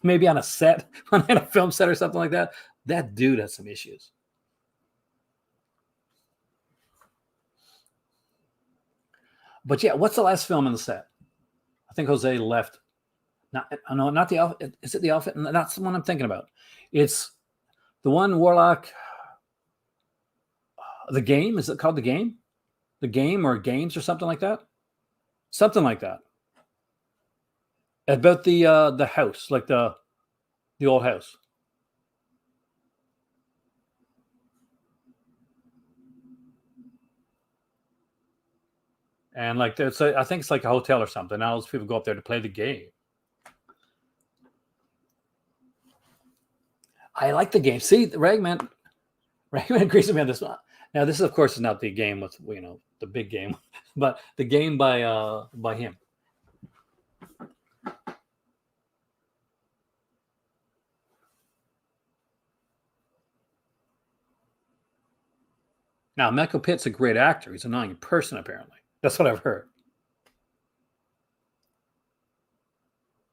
Maybe on a set, on a film set or something like that. That dude has some issues. But yeah, what's the last film on the set? I think Jose left. Not the Outfit. Is it the Outfit? That's the one I'm thinking about. It's the one Warlock. The Game? Is it called The Game? The Game or Games or something like that? Something like that. About the house, like the old house. And like I think it's like a hotel or something. Now those people go up there to play the game. I like the game. See, Ragman agrees with me on this one. Now, this, of course, is not the game with the big game, but the game by him. Now, Michael Pitt's a great actor. He's an annoying person, apparently. That's what I've heard.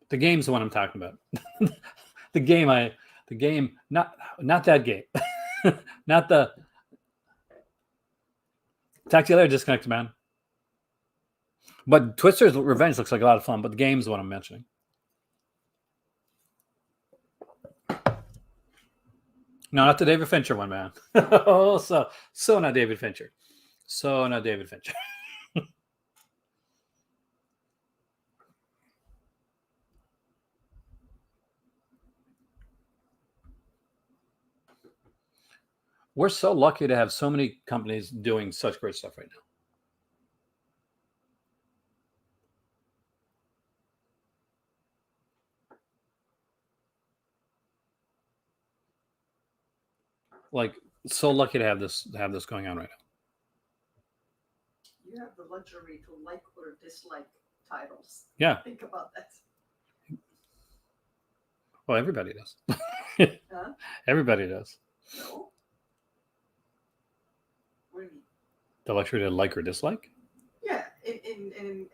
The game's the one I'm talking about. the game, not that game. Not the Talk to you later, disconnected man. But Twister's Revenge looks like a lot of fun, but the game's the one I'm mentioning. No, not the David Fincher one, man. Oh, so not David Fincher. So not David Fincher. We're so lucky to have so many companies doing such great stuff right now. Like, so lucky to have this going on right now. You have the luxury to like or dislike titles. Yeah. Think about that. Well, everybody does. Huh? Everybody does. No. What do you mean? The luxury to like or dislike? Yeah, in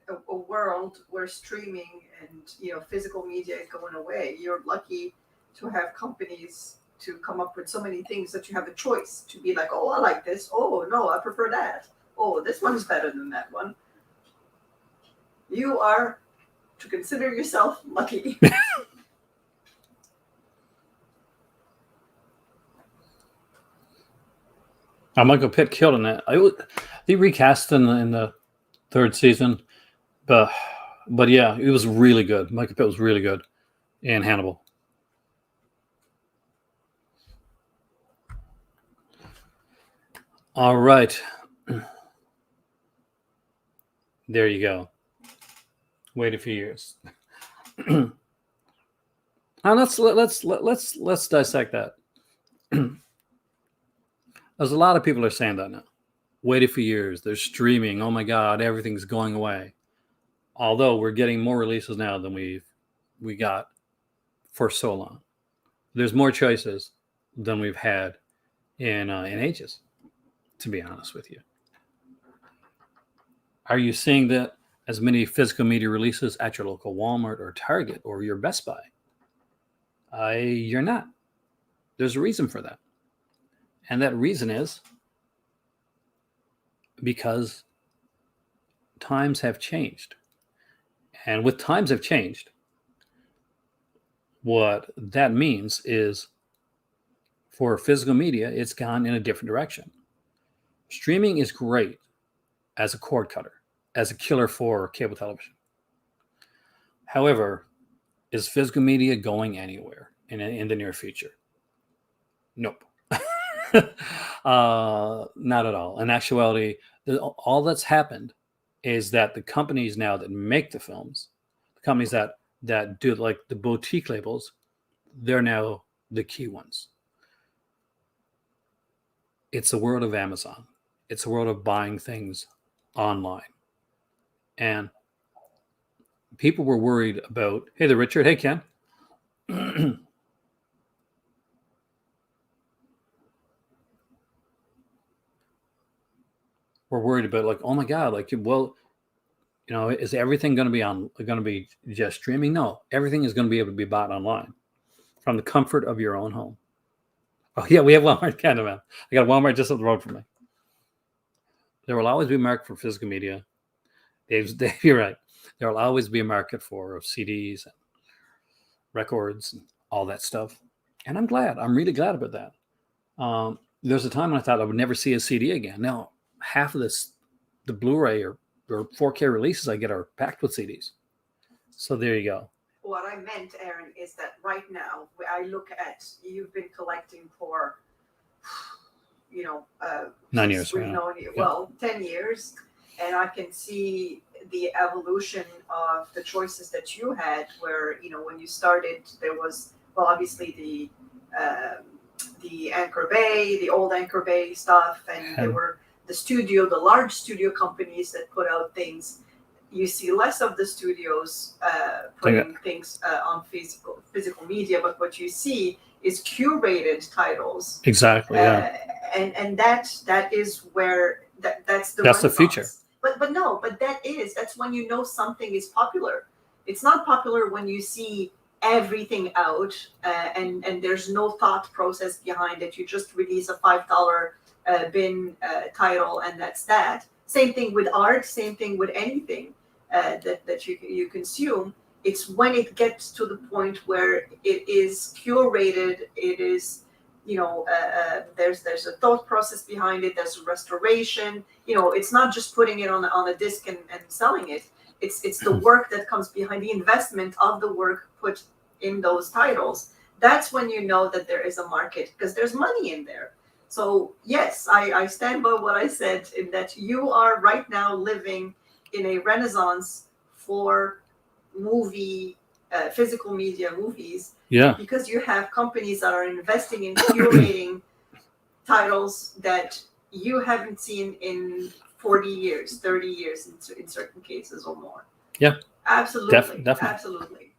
a world where streaming and physical media is going away, you're lucky to have companies to come up with so many things that you have a choice to be like, oh, I like this. Oh, no, I prefer that. Oh, this one's better than that one. You are to consider yourself lucky. Michael Pitt killed in that. They recast in the third season, but yeah, it was really good. Michael Pitt was really good in Hannibal. All right, there you go. Wait a few years. Now let's dissect that. There's a lot of people are saying that now. Wait a few years. They're streaming. Oh my God, everything's going away. Although we're getting more releases now than we got for so long. There's more choices than we've had in ages, to be honest with you. Are you seeing that as many physical media releases at your local Walmart or Target or your Best Buy? You're not. There's a reason for that. And that reason is because times have changed. And with times have changed, what that means is for physical media, it's gone in a different direction. Streaming is great as a cord cutter, as a killer for cable television. However, is physical media going anywhere in the near future? Nope. Not at all. In actuality, all that's happened is that the companies now that make the films, the companies that do like the boutique labels, they're now the key ones. It's a world of Amazon. It's a world of buying things online. And people were worried about, hey there, Richard. Hey, Ken. We're worried about like, oh my God, like, well, is everything going to be just streaming? No, everything is going to be able to be bought online from the comfort of your own home. Oh yeah, we have Walmart Canada, man. I got Walmart just up the road from me. There will always be a market for physical media. You're right. There will always be a market for CDs and records and all that stuff. And I'm glad. I'm really glad about that. There's a time when I thought I would never see a CD again. Now, half of the Blu-ray or 4K releases I get are packed with CDs. So there you go. What I meant, Aaron, is that right now, I look at, you've been collecting for, 9 years. We've known you, well, 10 years. And I can see the evolution of the choices that you had where, when you started, there was, well, obviously the Anchor Bay, the old Anchor Bay stuff, and there were the large studio companies that put out things. You see less of the studios putting things on physical media, but what you see is curated titles. Exactly. Yeah. And that is where that's the future. But that's when something is popular. It's not popular when you see everything out and there's no thought process behind it. You just release a $5 bin title and that's that. Same thing with art. Same thing with anything that you consume. It's when it gets to the point where it is curated. It is there's a thought process behind it. There's a restoration. It's not just putting it on a disc and selling it. It's the work that comes behind the investment of the work put in those titles. That's when you know that there is a market because there's money in there. So yes, I stand by what I said in that you are right now living in a renaissance for physical media movies. Yeah. Because you have companies that are investing in curating titles that you haven't seen in 40 years, 30 years in certain cases or more. Yeah. Absolutely. Definitely. Absolutely.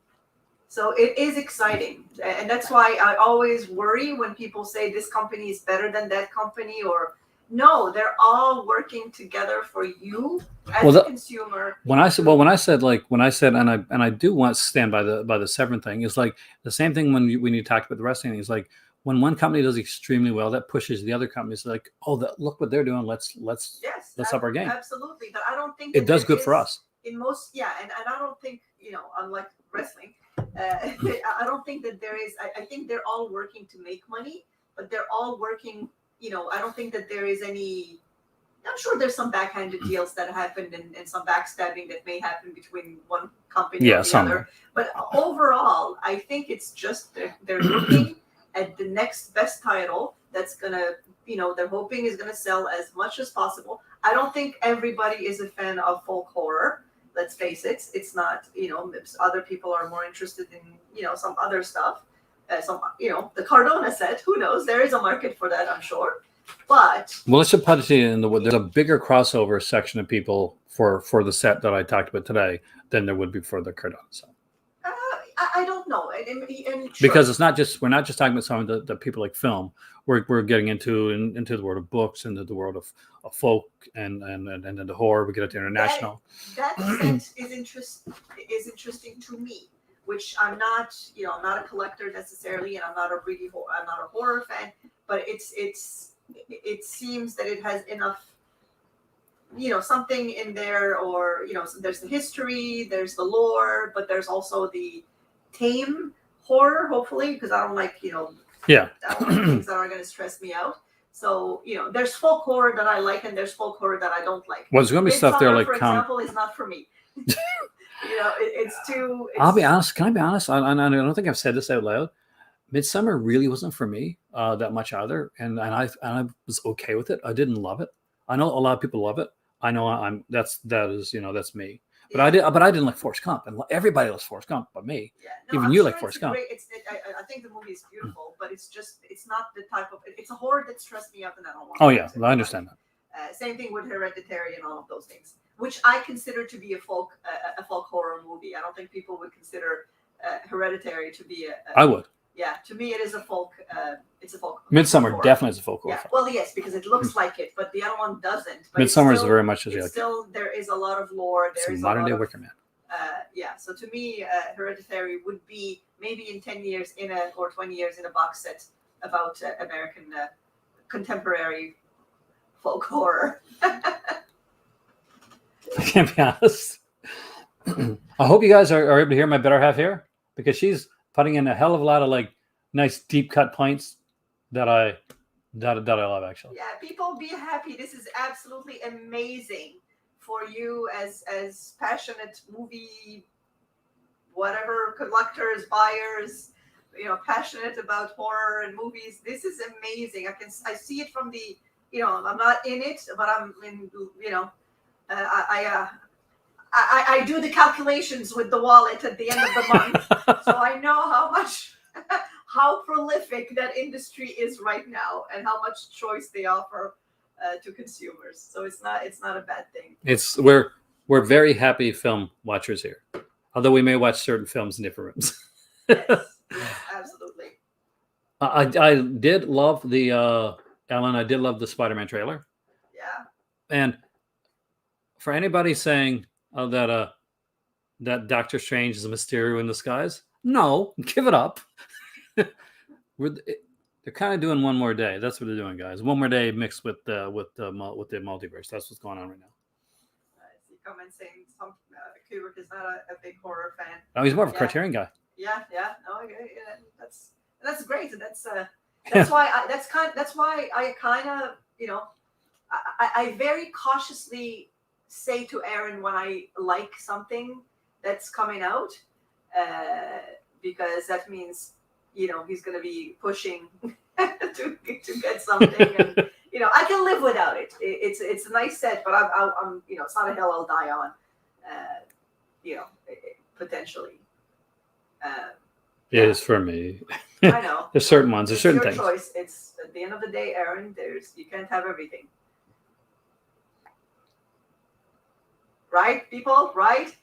So it is exciting. And that's why I always worry when people say this company is better than that company or no, they're all working together for you as a consumer. When I said, and I do want to stand by the Severin thing, is like the same thing when you talked about the wrestling. Is like when one company does extremely well, that pushes the other companies. Like, oh, look what they're doing. Let's up our game. Absolutely, but I don't think it does good for us. In most, and I don't think unlike wrestling, I don't think that there is. I think they're all working to make money, but they're all working. I don't think that there is any. I'm sure there's some backhanded deals that happened and some backstabbing that may happen between one company or the other. But overall, I think it's just they're looking at the next best title that's gonna, they're hoping is gonna sell as much as possible. I don't think everybody is a fan of folk horror. Let's face it, it's not. Other people are more interested in some other stuff. The Cardona set. Who knows? There is a market for that, I'm sure. But let's just put it in the wood. There's a bigger crossover section of people for the set that I talked about today than there would be for the Cardona set. I don't know, and sure. Because we're not just talking about some of the people like film. We're getting into the world of books, into the world of folk, and then the horror. We get into international. That set is interesting to me. Which I'm not, I'm not a collector necessarily, and I'm not a horror fan. But it seems that it has enough something in there, or there's the history, there's the lore, but there's also the tame horror, hopefully, because I don't like Yeah. I don't like things that are going to stress me out. So there's folk horror that I like, and there's folk horror that I don't like. Well, there's going to be stuff there Midsummer, like for example, is not for me. It's too. I'll be honest. Can I be honest? I don't think I've said this out loud. Midsummer really wasn't for me that much either, and I was okay with it. I didn't love it. I know a lot of people love it. I know that's me. But I didn't like Forrest Gump, and everybody loves Forrest Gump, but me. Yeah, no, Even I'm you sure like Forrest Gump. I think the movie is beautiful, but it's not the type of. It's a horror that stressed me out, and I don't want. Oh yeah, I understand that. Same thing with Hereditary and all of those things, which I consider to be a folk horror movie. I don't think people would consider Hereditary to be I would. Yeah, to me it is a folk. It's a folk. Midsummer horror. Definitely is a folk horror. Yeah, well, yes, because it looks like it, but the other one doesn't. But Midsummer is very much as still there is a lot of lore. There is modern day Wicker Man. So to me, Hereditary would be maybe in 10 years or 20 years in a box set about American contemporary folk horror. I can't be honest. I hope you guys are able to hear my better half here, because she's putting in a hell of a lot of like nice deep cut points that I love, actually. Yeah, people be happy. This is absolutely amazing for you as passionate movie whatever collectors, buyers, passionate about horror and movies. This is amazing. I see it from the I'm not in it, but I'm in I do the calculations with the wallet at the end of the month, so I know how prolific that industry is right now, and how much choice they offer to consumers. So it's not a bad thing. We're very happy film watchers here, although we may watch certain films in different rooms. Yes, absolutely. I did love the Ellen. I did love the Spider-Man trailer. Yeah. And for anybody saying that Doctor Strange is a Mysterio in disguise, no, give it up. They're kind of doing one more day. That's what they're doing, guys. One more day mixed with the multiverse. That's what's going on right now. I see comments saying Kubrick is not a big horror fan. Oh, he's more of a Criterion guy. Yeah. No, that's great. That's why I kind of I very cautiously say to Aaron when I like something that's coming out, because that means he's going to be pushing to get something, and I can live without it. It's a nice set, but I'm it's not a hill I'll die on. Potentially. It is for me. I know. There's certain ones. There's certain your things. Choice. It's at the end of the day, Aaron. You can't have everything. Right, people? Right?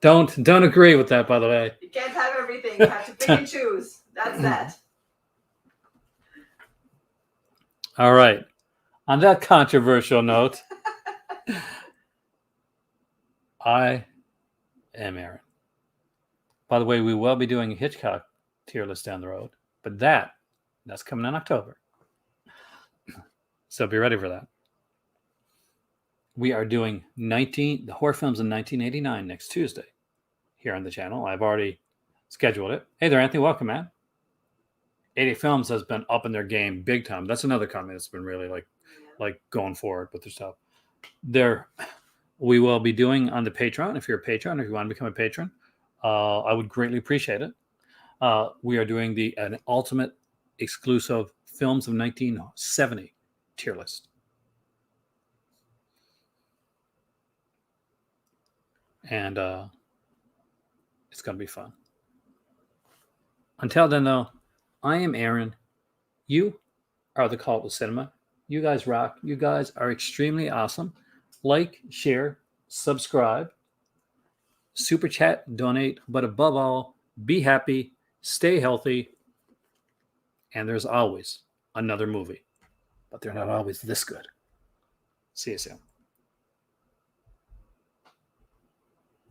Don't agree with that, by the way. You can't have everything. You have to pick and choose. That's that. All right. On that controversial note, I am Aaron. By the way, we will be doing a Hitchcock tier list down the road, but that's coming in October. So be ready for that. We are doing the horror films in 1989 next Tuesday here on the channel. I've already scheduled it. Hey there, Anthony. Welcome, man. 80 Films has been up in their game big time. That's another company that's been really like going forward with their stuff. We will be doing on the Patreon. If you're a patron, if you want to become a patron, I would greatly appreciate it. We are doing an ultimate exclusive films of 1970 tier list. And it's going to be fun. Until then, though, I am Aaron. You are the Cult of Cinema. You guys rock. You guys are extremely awesome. Like, share, subscribe, super chat, donate, but above all, be happy, stay healthy, and there's always another movie. But they're not always this good. See you soon.